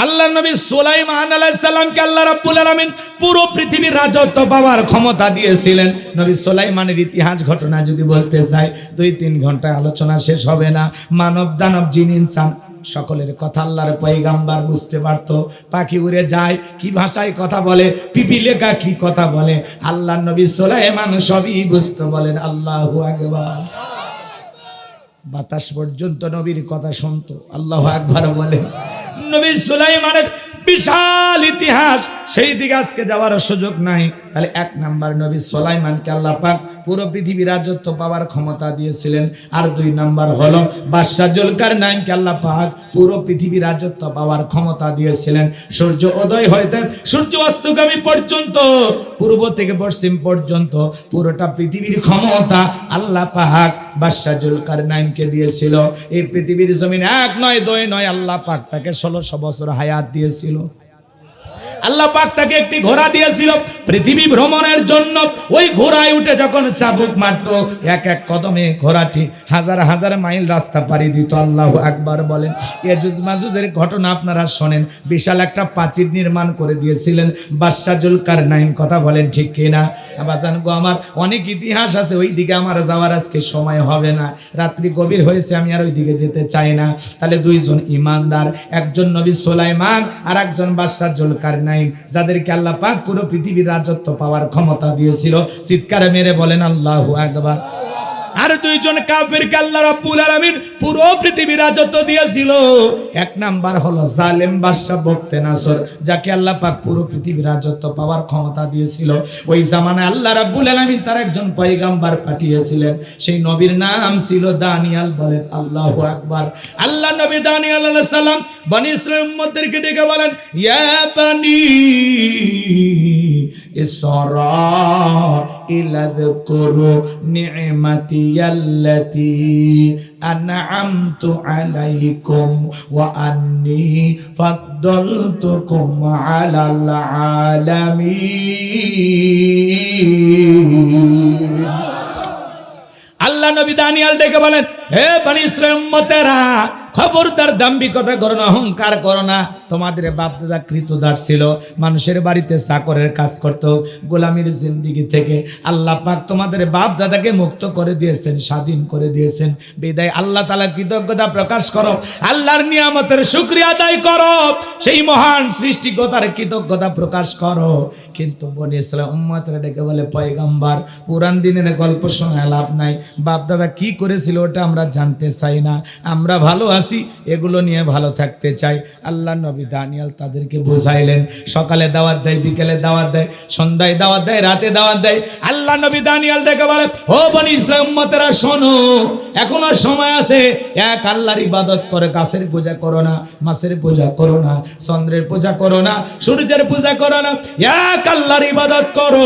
[SPEAKER 1] আল্লাহর নবী সুলাইমান আলাইহিস সালামকে আল্লাহ রাব্বুল আলামিন পুরো পৃথিবীর রাজত্ব পাওয়ার ক্ষমতা দিয়েছিলেন। নবী সুলাইমানের ইতিহাস ঘটনা যদি বলতে চাই 2-3 ঘন্টায় আলোচনা শেষ হবে না। মানব দানব জিন ইনসান সকলের কথা আল্লাহর পয়গাম্বার বুঝতে পারতো। পাখি উড়ে যায় কি ভাষায় কথা বলে, পিপিলিকা কি কথা বলে, আল্লাহর নবী সুলাইমান সবই বুঝতে। বলেন আল্লাহু আকবার। বাতাস পর্যন্ত নবীর কথা শুনতো। আল্লাহু আকবার বলে। নবী সুলাইমানের বিশাল ইতিহাস, সেই দিকে আজকে যাওয়ার সুযোগ নাই। তাহলে 1 নাম্বার নবী সুলাইমানকে আল্লাহ পাক পুরো পৃথিবী রাজত্ব পাওয়ার ক্ষমতা দিয়েছিলেন। আর 2 নাম্বার হলো বাদশা জুলকারনাইনকে আল্লাহ পাক পুরো পৃথিবী রাজত্ব পাওয়ার ক্ষমতা দিয়েছিলেন। সূর্য উদয় হইতে সূর্য অস্তগামী পর্যন্ত, পূর্ব থেকে পশ্চিম পর্যন্ত পুরোটা পৃথিবীর ক্ষমতা আল্লাহ পাক বাদশা জুলকারনাইনকে দিয়েছিল। এই পৃথিবীর জমিনে 1 নয় 2 নয়, আল্লাহ পাক তাকে 1600 বছর হায়াত দিয়েছিল। আল্লাহ পাক তাকে একটি ঘোড়া দিয়েছিল পৃথিবী ভ্রমণের জন্য। ওই ঘোড়ায় উঠে যখন চাবুক মারতো, এক এক কদমে ঘোড়াটি হাজার হাজার মাইল রাস্তা পাড়ি দিত। আল্লাহু আকবার বলেন। ইয়াজুজ মাজুজের ঘটনা আপনারা শোনেন। বিশাল একটা প্রাচীর নির্মাণ করে দিয়েছিলেন বাদশা জুলকারনাইন। কথা বলেন ঠিক কিনা? বাজান গো আমার, অনেক ইতিহাস আছে, ওই দিকে আমার যাওয়ার আজকে সময় হবে না, রাত্রি গভীর হয়েছে, আমি আর ওই দিকে যেতে চাই না। তাহলে 2 জন ইমানদার, একজন নবী সুলাইমান আর একজন বাদশা জুলকারনাইন, যাদেরকে আল্লাহ পাক পুরো পৃথিবীর রাজত্ব পাওয়ার ক্ষমতা দিয়েছিল। চিৎকারে মেরে বলেন আল্লাহু আকবার। আর 2 জন কাফেরকে আল্লাহ রাব্বুল আলামিন পুরো পৃথিবীর রাজত্ব দিয়েছিল। 1 নাম্বার হলো জালেম বাদশা বখতে নাসর, যাকে আল্লাহ পাক পুরো পৃথিবীর রাজত্ব পাওয়ার ক্ষমতা দিয়েছিল। ওই জামানায় আল্লাহ রাব্বুল আলামিন তার একজন পয়গাম্বার পাঠিয়েছিলেন, সেই নবীর নাম ছিল দানিয়াল। বলেন আল্লাহু আকবার। আল্লাহ নবী দানিয়াল আলাইহিস সালাম বনি ইসরাঈল উম্মতদেরকে ডেকে বলেন, ইয়া বানি ইসরাঈল আযকুরু নি'মাতি আল্লাতী আন'আমতু আলাইকুম ওয়া আন্নী ফাদ্দালতুকুম আলাল আলামিন। আল্লাহ নবী দানিয়াল ডেকে বলেন, হে বনি ইসরাঈল উম্মতেরা, খবরদার দাম্ভিকতা করো না, অহংকার করো না। তোমাদের বাপ দাদা কৃতদাস ছিল, মানুষের বাড়িতে চাকরের কাজ করত, গোলামির জিন্দেগি থেকে আল্লাহ পাক তোমাদের বাপ দাদাকে মুক্ত করে দিয়েছেন, স্বাধীন করে দিয়েছেন। বিদায় আল্লাহ তাআলার কৃতজ্ঞতা প্রকাশ করো, আল্লাহর নিয়ামতের শুকরিয়া আদায় করো, সেই মহান সৃষ্টিকর্তার কৃতজ্ঞতা প্রকাশ করো। কিন্তু বনি ইসরাঈল উম্মতরা ডেকে বলে, পয়গম্বর, পুরান দিনের গল্প শোনা লাভ নাই, বাপ দাদা কি করেছিল ওটা আমরা জানতে চাই না, আমরা ভালো আছি, এগুলো নিয়ে ভালো থাকতে চাই। আল্লাহ নবী দানিয়াল তাদেরকে বুঝাইলেন। সকালে দাওয়াত দেয়, বিকেলে দাওয়াত দেয়, সন্ধ্যায় দাওয়াত দেয়, রাতে দাওয়াত দেয়। আল্লাহ নবী দানিয়াল দেখে বলে, ও বনি ইসরাঈল উম্মতেরা শোনো, এখনো সময় আছে, এক আল্লাহর ইবাদত করে, গাছের পূজা করো না, মাছের পূজা করো না, চন্দ্রের পূজা করো না, সূর্যের পূজা করো না, এক আল্লাহর ইবাদত করো।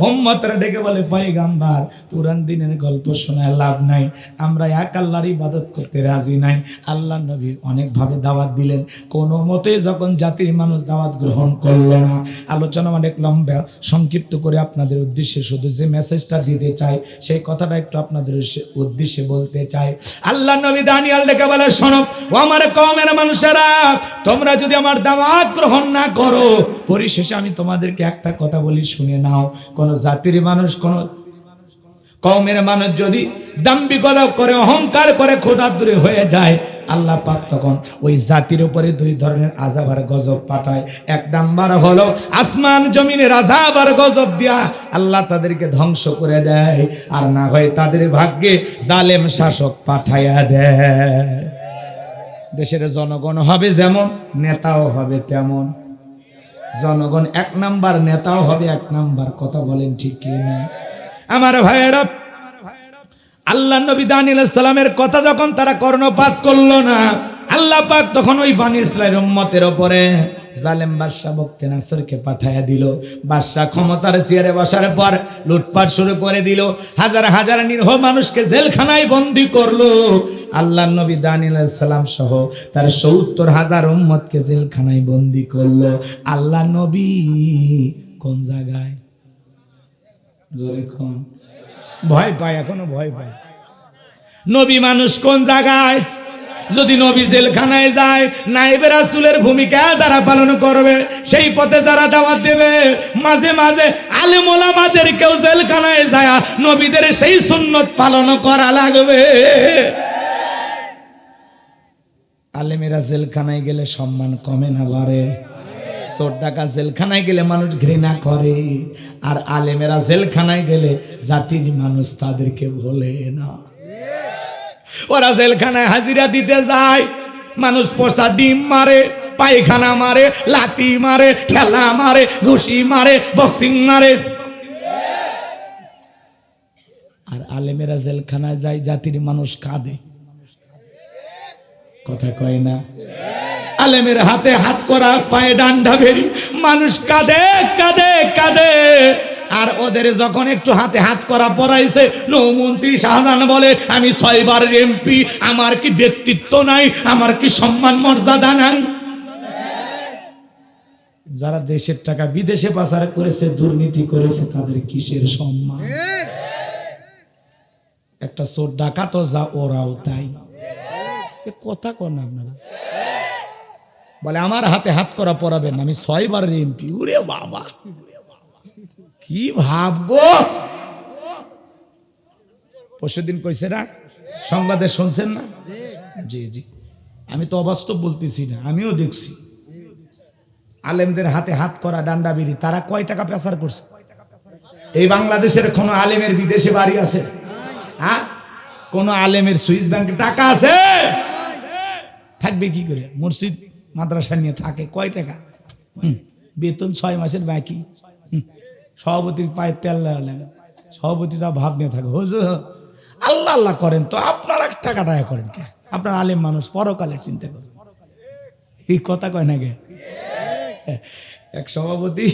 [SPEAKER 1] উম্মতরা ডেকে বলে, পয়গম্বর, পুরান দিনের গল্প শোনায় লাভ নাই, আমরা এক আল্লাহর ইবাদত করতে রাজি নাই। আল্লাহ নবী অনেকভাবে দাওয়াত দিলেন, কোনো মতে যখন জাতির মানুষ দাওয়াত গ্রহণ করলো না। আলোচনা অনেক লম্বা, সংক্ষিপ্ত করে আপনাদের উদ্দেশ্যে শুধু যে মেসেজটা দিতে চাই, সেই কথাটা একটু আপনাদের উদ্দেশ্যে বলতে চাই। আল্লাহ নবী দানিয়াল ডেকে বলে, শোনো ও আমার কওমের মানুষেরা, তোমরা যদি আমার দাওয়াত গ্রহণ না করো, পরিশেষে আমি তোমাদেরকে একটা কথা বলি, শুনে নাও। কোন জাতির মানুষ, কওমের মানুষ যদি দাম্ভিকতা করে, অহংকার করে, খোদাতুরে হয়ে যায়, আল্লাহ পাক তখন ওই জাতির উপরে দুই ধরনের আযাব আর গজব পাঠায়। এক নাম্বার হলো আসমান জমিনের আযাব আর গজব দিয়া আল্লাহ তাদেরকে ধ্বংস করে দেয়, আর না হয় তাদের ভাগ্যে জালেম শাসক পাঠাইয়া দেয়। দেশের জনগণ হবে যেমন, নেতাও হবে তেমন। জনগণ এক নাম্বার, নেতাও হবে এক নাম্বার। কথা বলেন ঠিক কি না? আমার ভাইয়েরা, আল্লাহ নবী দানিয়েল আলাইহিস সালামের কথা যখন তারা কর্ণপাত করলো না, আল্লাহ পাক তখন ওই বনি ইসরাইল উম্মতের উপরে জালেম বাদশা বখতে নাসরকে পাঠায়া দিল। বাদশা ক্ষমতার চেয়ারে বসার পর লুটপাট শুরু করে দিল, হাজার হাজার নিরীহ মানুষকে জেলখানায় বন্দী করলো। আল্লাহ নবী দানিয়েল আলাইহিস সালাম সহ তার ৭০,০০০ উম্মতকে জেলখানায় বন্দী করলো। আল্লাহ নবী কোন জায়গায়? জোরে কোন? ভয় পায়, এখনো ভয় পায়। নবী মানুষ কোন জায়গায়? যদি নবী জেলখানায় যায়, নায়েবে রাসূলের ভূমিকা যারা পালন করবে, সেই পথে যারা দাওয়াত দেবে, মাঝে মাঝে আলেম ওলামাদেরকেও জেলখানায় যায় নবীদের সেই সুন্নত পালন করা লাগবে। আলেমেরা জেলখানায় গেলে সম্মান কমে না বাড়ে? চোর ডাকাত জেলখানায় গেলে মানুষ ঘৃণা করে, আর আলেমেরা জেলখানায় গেলে জাতির মানুষ তাদেরকে ভোলে না। ওরা জেলখানায় হাজিরা দিতে যায়, মানুষ পচা ডিম মারে, পায়খানা মারে, লাথি মারে, ঠেলা মারে, ঘুষি মারে, বক্সিং মারে। আর আলেমেরা জেলখানায় যায়, জাতির মানুষ কাঁদে। কথা কয় না? আলেমের হাতে হাত করা, পায়ে ডান্ডা বেরি, মানুষ কাঁদে কাঁদে কাঁদে। আর ওদের যখন একটু হাতে হাত করা পড়াইছে, নৌমন্ত্রী শাহজাহান বলে, আমি ৬ বার এমপি, আমার কি ব্যক্তিত্ব নাই? আমার কি সম্মান মর্যাদা নাই? যারা দেশের টাকা বিদেশে পাচার করেছে, দুর্নীতি করেছে, তাদের কিসের সম্মান? একটা চোর ডাকাত যা, ওরাও তাই। কথা কন আপনারা? বলে আমার হাতে হাত করা পড়াবেন, আমি ৬ বার এমপি। ওরে বাবা, কি ভাবগো! পরশুদিন কইছে না, সংবাদে শুনছেন না? জি জি, আমি তো অবাস্তব বলতেছি না, আমিও দেখছি। আলেমদের হাতে হাত করা, ডান্ডা বিড়ি, তারা কয় টাকা পেছার করছে? এই বাংলাদেশের কোন আলেমের বিদেশে বাড়ি আছে? হ্যাঁ, কোন আলেমের সুইস ব্যাংকে টাকা আছে? থাকবে কি করে? মসজিদ মাদ্রাসা নিয়ে থাকে, কয় টাকা? বেতন ৬ মাসের বাকি। সভাপতির পায়ে তেল লাগে, সভাপতি তা ভাব নিয়ে থাকে, হুজুর আল্লাহ আল্লাহ করেন তো, আপনারা টাকা টাকা করেন কে? আপনার আলেম মানুষ, পরকালের চিন্তা করেন। এই কথা কয় না কে? এক সভাপতি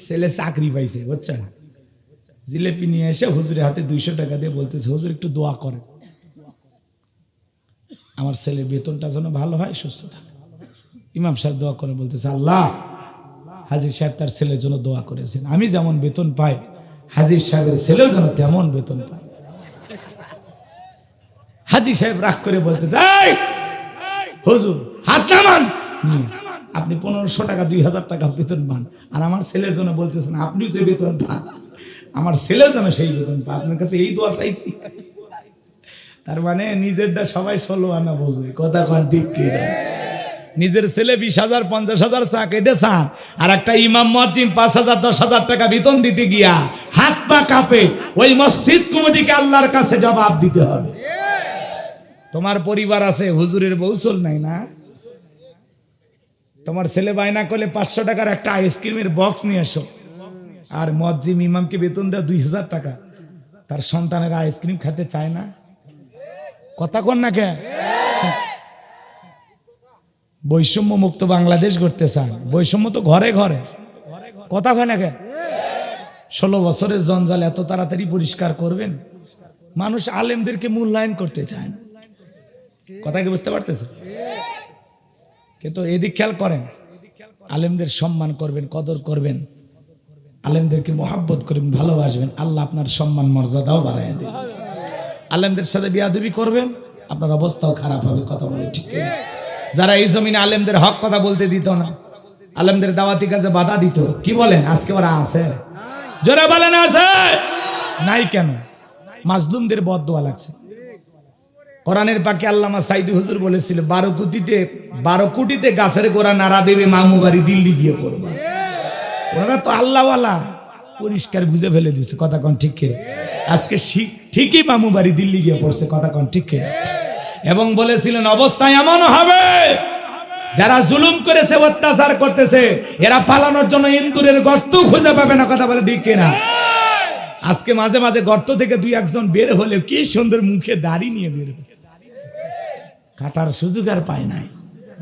[SPEAKER 1] ছেলে চাকরি পাইছে, বুঝছেন, জিলেপি নিয়ে এসে হুজুরের হাতে ২০০ টাকা দিয়ে বলতেছে, হুজুর একটু দোয়া করেন, আমার ছেলের বেতনটা যেন ভালো হয়, সুস্থ থাকে। ইমাম সাহেব দোয়া করে বলতেছে, আল্লাহ, হাজির সাহেব তার ছেলের জন্য দোয়া করেছেন, আমি যেমন বেতন পাই, হাজির সাহেবের ছেলেও যেন তেমন বেতন পায়। হাজির সাহেব রাগ করে বলতেছে, হুজুর হাত নামান, আপনি ১৫০০ টাকা ২০০০ টাকা বেতন পান, আর আমার ছেলের জন্য বলতেছেন আপনি যে বেতন পান, আমার ছেলের জন্য সেই বেতন পান, আপনার কাছে এই দোয়া চাইছি। তার মানে নিজেরটা সবাই ১৬ আনা বোঝে। কথা কন ঠিক কি? নিজের ছেলে ২০,০০০ ৫০,০০০ চা কেটে চান, আর একটা ইমাম মুয়াজ্জিন ৫,০০০ ১০,০০০ টাকা বেতন দিতে গিয়া হাত পা কাঁপে। ওই মসজিদ কমিটিকে আল্লাহর কাছে জবাব দিতে হবে। তোমার পরিবার আছে, হুজুরের বউসল নাই না? তোমার ছেলে বায়না করলে ৫০০ টাকার একটা আইসক্রিমের বক্স নিয়ে আসো, আর মুয়াজ্জিন ইমামকে বেতন দেয় ২,০০০ টাকা, তার সন্তানের আইসক্রিম খেতে চায় না? কথা কন না কে? বৈষম্য মুক্ত বাংলাদেশ করতে চান, বৈষম্য তো ঘরে ঘরে। কথা কয় না কে? ১৬ বছরের জঞ্জাল এত তাড়াতাড়ি পরিষ্কার করবেন? মানুষ আলেমদেরকে মূল্যায়ন করতে চায় না। কথা কি বুঝতে পারতেছে? কিন্তু এদিক খেয়াল করেন, আলেমদের সম্মান করবেন, কদর করবেন, আলেমদেরকে মহাব্বত করবেন, ভালোবাসবেন, আল্লাহ আপনার সম্মান মর্যাদাও বাড়াইয়া দেবেন। আলেমদের সাথে বিয়াদবি করবেন, আপনার অবস্থাও খারাপ হবে। কথা বলে ঠিক? যারা এই জমিনে আলেমদের হক কথা বলতে দিত না, আলেমদের দাওয়াতি কাজে বাধা দিত, কি বলেন আজকে ওরা আছে? জোরে বলেন আছে? নাই কেন? মাজলুমদের বদদোয়া লাগছে। কোরআনের পাকে আল্লামা সাইদি হুজুর বলেছিল 12 কোটিতে গাছের গোড়া নাড়া দেবে মামু বাড়ি দিল্লি গিয়ে করবা। ওরা তো আল্লাহওয়ালা, পরিষ্কার বুঝে ফেলে দিচ্ছে। কথা কোন ঠিক কিনা? আজকে ঠিকই মামু বাড়ি দিল্লি গিয়ে পড়ছে। কথা কোন ঠিক কিনা? এবং বলেছিলেন অবস্থায় এমন হবে যারা জুলুম করেছে, অত্যাচার করতেছে, এরা পালানোর জন্য ইন্দুরের গর্ত খুঁজে পাবে না। কথা বলে ঠিক কিনা? আজকে মাঝে মাঝে গর্ত থেকে 2-1 বের হলে কি সুন্দর মুখে দাড়ি নিয়ে বের হবে, কাটার সুযোগ আর পায় নাই।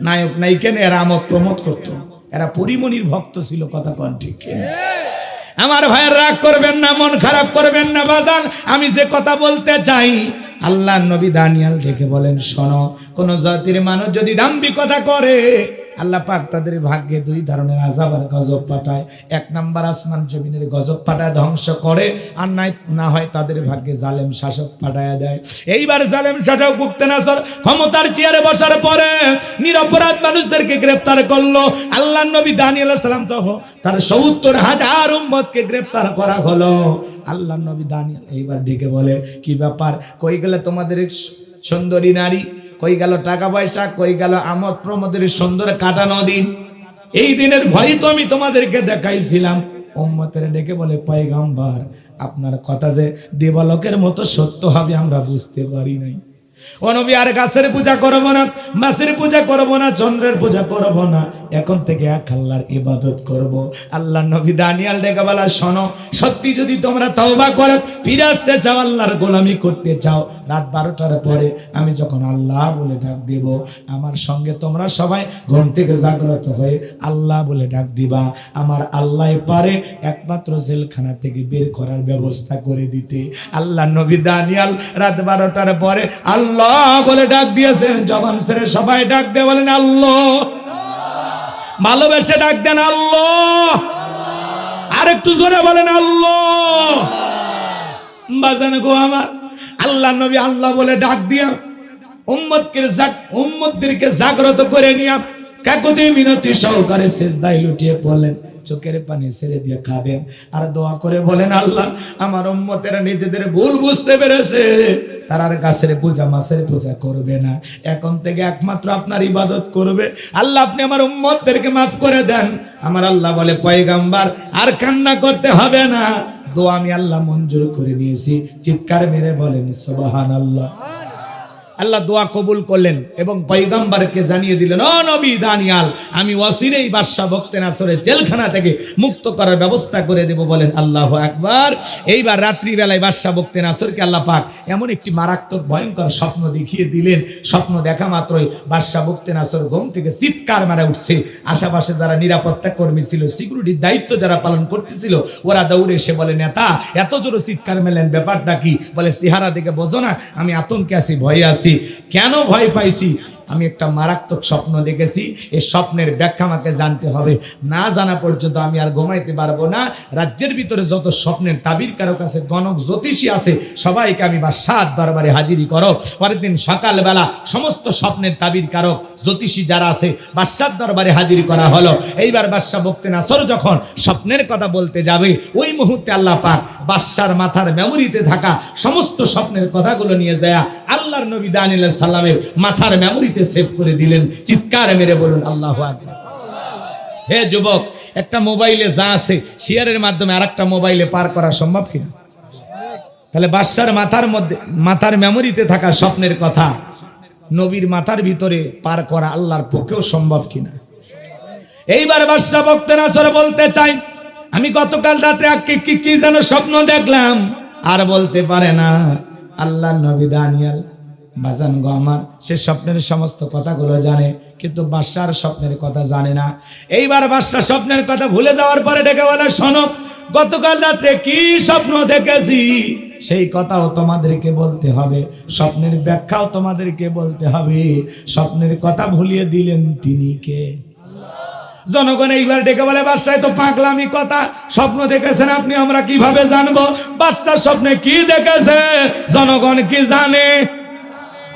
[SPEAKER 1] নায়ক নায়িকা এরা আমোদ প্রমোদ করতো, এরা পরিমণির ভক্ত ছিল। কথা কোন ঠিক কিনা? আমার ভাইয়ের রাগ করবেন না, মন খারাপ করবেন না বাজান। আমি যে কথা বলতে চাই, আল্লাহর নবী দানিয়েল ডেকে বলেন, শোনো, কোন জাতির মানুষ যদি দাম্ভিকতা করে, আল্লাহ পাক তাদের ভাগ্যে 2 ধরনের আযাব আর গজব পাঠায়। 1 নাম্বার আসমান জমিনের গজব পাঠায়, ধ্বংস করে, আর না হয় তাদের ভাগ্যে জালেম শাসক পাঠায় দেয়। এইবার জালেম শাসক বুকতেনাসর ক্ষমতার চেয়ারে বসার পরে নিরপরাধ মানুষদেরকে গ্রেফতার করলো। আল্লাহর নবী দানিয়েল আলাইহিস সালাম তো তার 70,000 উম্মতকে গ্রেফতার করা হলো। আল্লাহর নবী দানিয়েল এইবার ডেকে বলে, কি ব্যাপার, কই গেলে তোমাদের সুন্দরী নারী, কই গেল টাকা পয়সা, কই গেল আমোদ প্রমোদের সুন্দর কাটানো দিন? এই দিনের ভয় তো আমি তোমাদেরকে দেখাইছিলাম। উম্মতের ডেকে বলে, পয়গম্বর, আপনার কথা যে দেবালকের মতো সত্য হবে আমরা বুঝতে পারি নাই। ও নবী, আর গাছের পূজা করব না, মাছের পূজা করব না, চন্দ্রের পূজা করব না, এখন থেকে এক আল্লাহর ইবাদত করব। আল্লাহ নবী দানিয়েল ডেকে বলা, শোনো, সত্যি যদি তোমরা তওবা করে ফিরে আসতে চাও, আল্লাহর গোলামি করতে চাও, রাত 12টার পরে আমি যখন আল্লাহ বলে ডাক দেব, আমার সঙ্গে তোমরা সবাই ঘুম থেকে জাগ্রত হয়ে আল্লাহ বলে ডাক দিবা। আমার আল্লাহ পারে একমাত্র জেলখানা থেকে বের করার ব্যবস্থা করে দিতে। আল্লাহ নবী দানিয়েল রাত 12টার পরে আল্লাহ বলে ডাক দিয়েছেন। জবান ছেড়ে সবাই ডাক দিয়ে বলেন আল্লাহ, ভালোবেসে ডাক দেন আল্লাহ, আর একটু জোরে বলেন আল্লাহ। বাজান গো আমার, আল্লাহ নবী আল্লাহ বলে ডাক দিয়া উম্মতদেরকে জাগ্রত করে নিয়া কাকুতি মিনতি সহকারে সিজদায় লুটিয়ে পড়লেন। চোখের পানি ছেড়ে দিয়ে খাবেন আর দোয়া করে বলেন, আল্লাহ, আমার উম্মতেরা নিজেদের ভুল বুঝতে পেরেছে, তারা আর গাছের পূজা মাছের পূজা করবে না, এখন থেকে একমাত্র আপনার ইবাদত করবে। আল্লাহ, আপনি আমার উম্মতদেরকে মাফ করে দেন। আমার আল্লাহ বলে, পয়গম্বর, আর কান্না করতে হবে না, দোয়া আমি আল্লাহ মঞ্জুর করে নিয়েছি। চিৎকার মেরে বলেন সুবহানাল্লাহ। আল্লাহ দোয়া কবুল করলেন এবং পয়গম্বরকে জানিয়ে দিলেন, ও নবী দানিয়েল, আমি ওয়াসিরেই বাদশা বখতেনাসরের জেলখানা থেকে মুক্ত করার ব্যবস্থা করে দেব। বলেন আল্লাহু আকবার। এইবার রাত্রি বেলায় বাদশা বখতেনাসরকে আল্লাহ পাক এমন একটি মারাত্মক ভয়ঙ্কর স্বপ্ন দেখিয়ে দিলেন। স্বপ্ন দেখা মাত্রই বাদশা বখতেনাসর ঘুম থেকে চিৎকার মারা উঠছে। আশেপাশে যারা নিরাপত্তা কর্মী ছিল, সিকিউরিটির দায়িত্ব যারা পালন করতেছিল, ওরা দৌড়ে এসে বলে, নেতা, এত জোরে চিৎকার মেলেন, ব্যাপারটা কি? বলে, চেহারা দেখে বোঝো না আমি আতঙ্কে আছি, ভয়ে আছি। কেন ভয় পাইছি? আমি একটা মারাত্মক স্বপ্ন দেখেছি, এই স্বপ্নের ব্যাখ্যা আমাকে জানতে হবে, না জানা পর্যন্ত আমি আর ঘুমাইতে পারবো না। রাজ্যের ভিতরে যত স্বপ্নের তাবির কারক আছে, গণক জ্যোতিষী আছে, সবাইকে আমি বাদশার দরবারে হাজিরি করো। পরের দিন সকালবেলা সমস্ত স্বপ্নের তাবির কারক জ্যোতিষী যারা আছে বাদশার দরবারে হাজিরি করা হলো। এইবার বাদশা বখতেনাসর যখন স্বপ্নের কথা বলতে যাবে, ওই মুহূর্তে আল্লাহ পাক বাদশার মাথার মেমোরিতে থাকা সমস্ত স্বপ্নের কথাগুলো নিয়ে যায় আল্লাহর নবী দানিয়েল আলাইহিস সালামের মাথার মেমোরিতে সেভ করে দিলেন। চিৎকার মেরে বলুন আল্লাহু আকবার। হে যুবক, একটা মোবাইলে যা আছে শেয়ারের মাধ্যমে আরেকটা মোবাইলে পার করা সম্ভব কিনা? তাহলে বাদশার মাথার মেমোরিতে থাকা স্বপ্নের কথা নবীর মাথার ভিতরে পার করা আল্লাহর পক্ষেও সম্ভব কিনা? এইবার বাদশা বখতেনাসর বলতে চাই, আমি গতকাল রাতে কি যেন স্বপ্ন দেখলাম, আর বলতে পারে না। আল্লাহ নবী দানিয়েল বাজান গো আমার, সে স্বপ্নের সমস্ত কথাগুলো জানে, কিন্তু বাদশার স্বপ্নের কথা জানে না। এইবার বাদশা স্বপ্নের কথা ভুলে যাওয়ার পরে ডেকে বলে, শোনো, গতকাল রাত্রে কি স্বপ্ন দেখেছি সেই কথাও তোমাদেরকে বলতে হবে, স্বপ্নের ব্যাখ্যাও তোমাদেরকে বলতে হবে। স্বপ্নের কথা ভুলিয়ে দিলেন তিনি কে? জনগণ এইবার ডেকে বলে, বাদশাহ তো পাগলামি কথা, স্বপ্ন দেখেছেন আপনি, আমরা কিভাবে জানবো? বাদশার স্বপ্নে কি দেখেছে জনগণ কি জানে?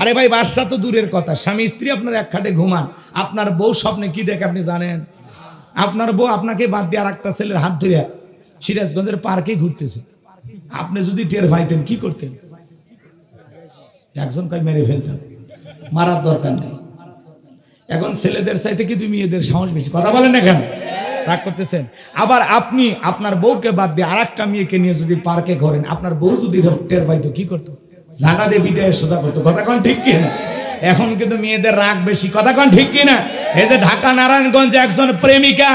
[SPEAKER 1] আরে ভাই, বাদশা তো দূরের কথা, স্বামী স্ত্রী আপনার এক খাটে ঘুমান, আপনার বউ স্বপ্নে কি দেখে আপনি জানেন? আপনার বউ আপনাকে বাদ দিয়ে আর একটা ছেলের হাত ধরে সিরাজগঞ্জের পার্কে ঘুরতেছে, আপনি যদি টের পাইতেন কি করতেন? একজন কয় মেরে ফেলতাম, মারার দরকার নেই। এখন ছেলেদের চাইতে কিন্তু মেয়েদের সাহস বেশি, কথা বলেন না কেন? রাগ করতেছেন? আবার আপনি আপনার বউকে বাদ দিয়ে আর একটা মেয়েকে নিয়ে যদি পার্কে ঘোরেন, আপনার বউ যদি টের পাইতো কি করতো? ঝাঁটা দিয়ে পিটায় সোজা করতো, কথা কন ঠিক কিনা? এখন কিন্তু মেয়েদের রাগ বেশি, কথা কন ঠিক কিনা? এই যে ঢাকা নারায়ণগঞ্জে একজন প্রেমিকা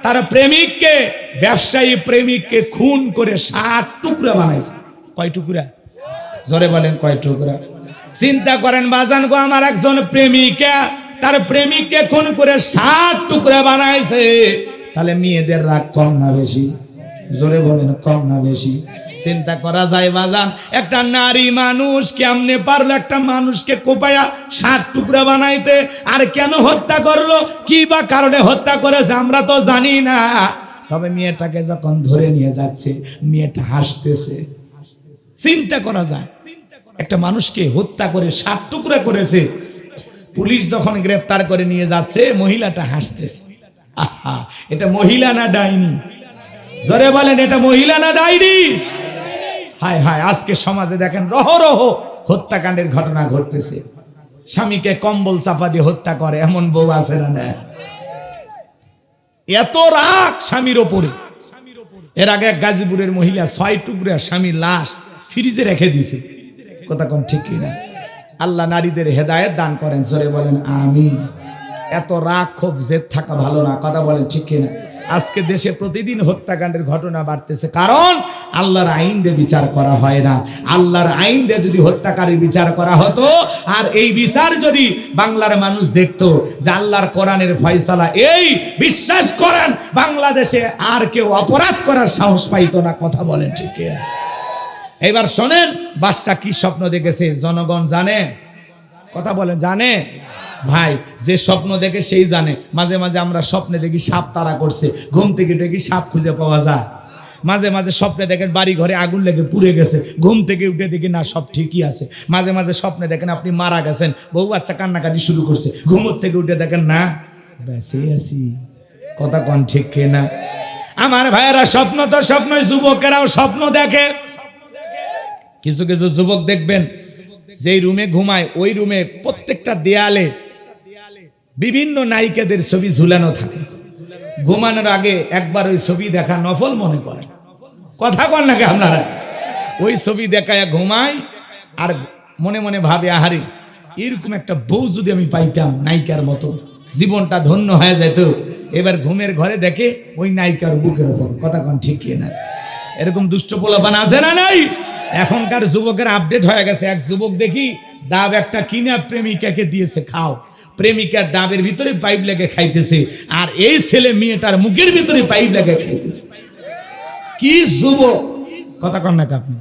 [SPEAKER 1] তার প্রেমিককে, ব্যবসায়ী প্রেমিককে খুন করে 60 টুকরা বানাইছে। কয় টুকরা? জোরে বলেন কয় টুকরা? চিন্তা করেন বাজান গো, আমার একজন প্রেমিকা তার প্রেমিককে খুন করে 60 টুকরা বানাইছে। তাহলে মেয়েদের রাগ কম না বেশি? জোরে বলেন কম না বেশি? চিন্তা করা যায় বাজান, একটা নারী মানুষ কেমনে পারলো একটা মানুষকে কোপায়া 60 টুকরা বানাইতে? আর কেন হত্যা করলো, কি বা কারণে হত্যা করেছে আমরা তো জানি না। তবে মেয়েটাকে যখন ধরে নিয়ে যাচ্ছে মেয়েটা হাসতেছে। চিন্তা করা যায়, একটা মানুষকে হত্যা করে 60 টুকরা করেছে, পুলিশ যখন গ্রেফতার করে নিয়ে যাচ্ছে মহিলাটা হাসতেছে। আহা, এটা মহিলা না ডাইনি? জোরে বলেন, এটা মহিলা না ডাইনি? হায় হায়, আজকে সমাজে দেখেন রহরহ হত্যাকাণ্ডের ঘটনা ঘটতেছে। স্বামীকে কম্বল চাপা দিয়ে হত্যা করে এমন বউ আছে না? এত রাগ স্বামীর ওপরে। এর আগে এক গাজীপুরের মহিলা 6 টুকরা স্বামীর লাশ ফ্রিজে রেখে দিয়েছে, কথা কোন ঠিক কিনা? আল্লাহ নারীদের হেদায়েত দান করেন, জোরে বলেন আমিন। এত রাগ ক্ষোভ জেদ থাকা ভালো না, কথা বলেন ঠিক কিনা? আজকে দেশে প্রতিদিন হত্যাকাণ্ডের ঘটনা বাড়তেছে, কারণ আল্লাহর আইন দিয়ে বিচার করা হয় না। আল্লাহর আইন দিয়ে যদি হত্যাকারীর বিচার করা হতো, আর এই বিচার যদি বাংলার মানুষ দেখতো যে আল্লাহর কোরআনের ফয়সালা, এই বিশ্বাস করেন বাংলাদেশে আর কেউ অপরাধ করার সাহস পাইতো না, কথা বলেন ঠিক কিনা? এবার শোনেন, বাদশা কি স্বপ্ন দেখেছে জনগণ জানে? কথা বলেন জানে? ভাই, যে স্বপ্ন দেখে সেই জানে। মাঝে মাঝে আমরা স্বপ্নে দেখি সাপ তাড়া করছে, ঘুম থেকে দেখি সাপ খুঁজে পাওয়া যায়। মাঝে মাঝে স্বপ্নে দেখেন বাড়ি ঘরে আগুন লেগে পুড়ে গেছে, ঘুম থেকে উঠে দেখি না সব ঠিকই আছে। মাঝে মাঝে স্বপ্নে দেখেন আপনি মারা গেছেন, বউ বাচ্চা কান্নাকাটি শুরু করছে, ঘুমোর থেকে উঠে দেখেন না বেঁচে আছি, কথা কোন ঠিক কিনা? আমার ভাইয়েরা, স্বপ্ন তো স্বপ্নই, যুবকেরাও স্বপ্ন দেখে। কিছু কিছু যুবক দেখবেন যেই রুমে ঘুমায় ওই রুমে প্রত্যেকটা দেয়ালে বিভিন্ন নায়িকাদের ছবি ঝুলানো থাকে। ঘুমানোর আগে একবার ওই ছবি দেখা নফল মনে করে, কথা কন নাকি আপনারা? ওই ছবি দেখায় ঘুমায় আর মনে মনে ভাবে, আহারে এরকম একটা বউ যদি আমি পাইতাম নায়িকার মতো, জীবনটা ধন্য হয়ে যেত। এবার ঘুমের ঘরে দেখে ওই নায়িকার বুকের উপর, কথা কন ঠিক কিনা? এরকম দুষ্ট পোলাপান আছে না নাই? এখনকার যুবকের আপডেট হয়ে গেছে। এক যুবক দেখি ডাব একটা কিনা প্রেমিকাকে দিয়েছে, খাও। প্রেমিকার ডাবের ভিতরে পাইপ লেগে খাইতেছে, আর এই ছেলে মেয়েটার মুখের ভিতরে পাইপ লেগে খাইতেছে। কি যুবক, কথা কন না আপনি?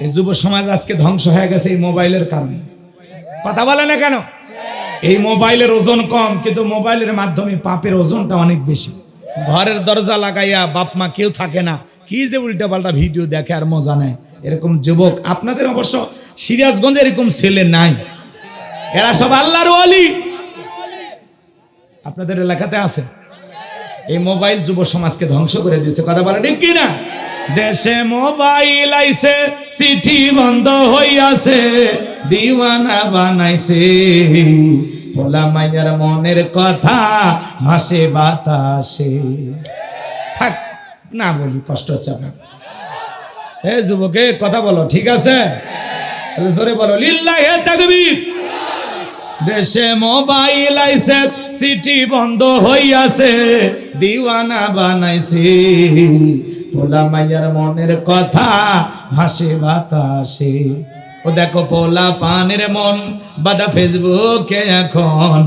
[SPEAKER 1] এই যুব সমাজ আজকে ধ্বংস হয়ে গেছে এই মোবাইলের কারণে, কথা বলে না কেন? এই মোবাইলের ওজন কম, কিন্তু মোবাইলের মাধ্যমে পাপের ওজনটা অনেক বেশি। ঘরের দরজা লাগাইয়া বাপ মা কেউ থাকে না, কি যে উল্টা পাল্টা ভিডিও দেখে আর মজা নেয়। এরকম যুবক আপনাদের অবশ্য সিরাজগঞ্জে এরকম ছেলে নাই, এরা সব আল্লাহর ওয়ালি। আপনাদের এলাকাতে আছে। এই মোবাইল যুব সমাজকে ধ্বংস করে দিয়েছে, কথা বলে ঠিক কিনা? দেশে মোবাইল আইছে, চিঠি বন্ধ হইয়াছে, দিওয়ানা বানাইছে, পোলা মাইয়ার মনের কথা ভাসে বাতাসে। থাক না বলি, কষ্ট হচ্ছে আপনার। এ যুবকে কথা বলো, ঠিক আছে? জোরে বলো লিল্লাহি তাকবীর। দেশে মোবাইল আইছে, চিঠি বন্ধ হইয়াছে, দিওয়ানা বানাইছে, পোলা মাইয়ার মনের কথা ভাসে বাতাসে। ও দেখো পোলা পানের মন বাদা ফেসবুকে এখন,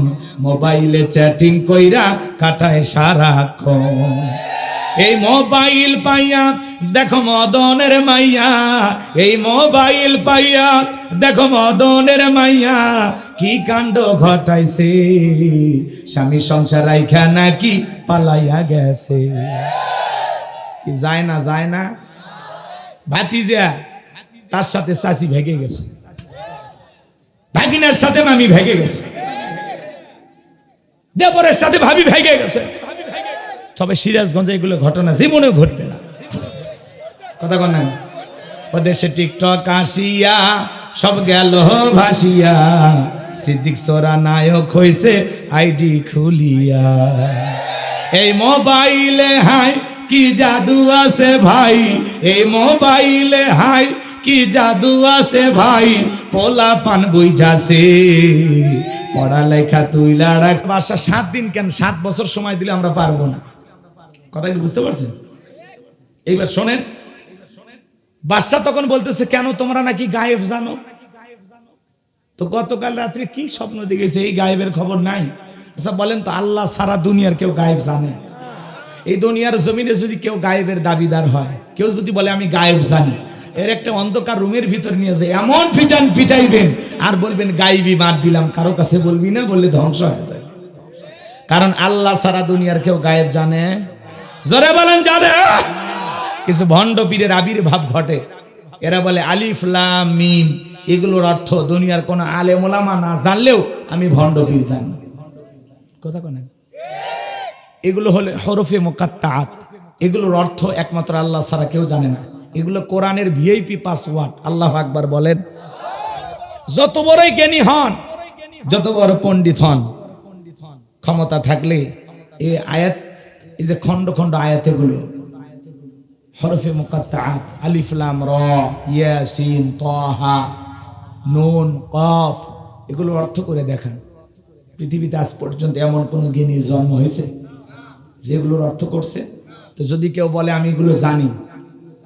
[SPEAKER 1] মোবাইলে চ্যাটিং কইরা কাটায় সারাক্ষণ। এই মোবাইল পাইয়া দেখো মদনের মাইয়া, এই মোবাইল পাইয়া দেখো মদনের মাইয়া, কি কাণ্ড ঘটাইছে, স্বামী সংসার রাইখা নাকি পালাইয়া গেছে। কি যায় না, যায় না? ভাতিজা তার সাথে চাচি ভেগে গেছে, ভাগিনার সাথে মামি ভেগে গেছে, দেবরের সাথে ভাবি ভেগে গেছে। তবে সিরাজগঞ্জে এগুলো ঘটনা জীবনেও ঘটবে না, কথা কন না? ওদেশে টিকটক আসিয়া সব গেল ভাসিয়া, সিদ্দিক সোরা নায়ক হইছে আইডি খুলিয়া। এই মোবাইলে হাই কি জাদু আছে ভাই, এই মোবাইলে হাই কি জাদু আছে ভাই, পোলা পান বুঝাছে পড়ালেখা তুইলা রাখ। বাসা 7 দিন কেন 7 বছর সময় দিলে আমরা পারবো না, কথা কি বুঝতে পারছেন? এইবার শোনেন, বাদশা তখন বলতেছে কেন তোমরা নাকি গায়েব জানো? তো গতকাল রাত্রে কি স্বপ্ন দেখেছে, এই গায়েবের খবর নাই? আচ্ছা বলেন তো, আল্লাহ সারা দুনিয়ার কেউ গায়েব জানে? এই দুনিয়ার জমিনে যদি কেউ গায়েবের দাবিদার হয়, কেউ যদি বলে আমি গায়েব জানি, এর একটা অন্ধকার রুমের ভিতর নিয়ে যায় এমন পিটাইবেন আর বলবেন গায়েবী মার দিলাম, কারো কাছে বলবি না, বললে ধ্বংস হয়ে যায়। কারণ আল্লাহ সারা দুনিয়ার কেউ গায়েব জানে? জোরে বলেন জানে? কিছু ভণ্ড পীরের আবির্ভাব ঘটে, এরা বলে আলিফ লাম মিম, এগুলোর অর্থ দুনিয়ার কোন আলেম ওলামা না জানলেও আমি ভণ্ড পীর জানি। কথা কোন? এগুলো হলে হরফে মুকাত্তাআত, এগুলোর অর্থ একমাত্র আল্লাহ ছাড়া কেউ জানে না। এগুলো কোরআনের ভিআইপি পাসওয়ার্ড। আল্লাহু আকবার বলেন। যত বড়ই জ্ঞানী হন, যত বড় পণ্ডিত হন, ক্ষমতা থাকলে এই আয়াত, এই যে খন্ড খন্ড আয়াত, এগুলো হরফে মুকাত্তাআত, আলিফ লাম র, ইয়াসিন, তাহা, নুন, কফ, এগুলো অর্থ করে দেখান। পৃথিবীতে আজ পর্যন্ত এমন কোন জ্ঞানীর জন্ম হয়েছে যেগুলোর অর্থ করছে? তো যদি কেউ বলে আমি এগুলো জানি,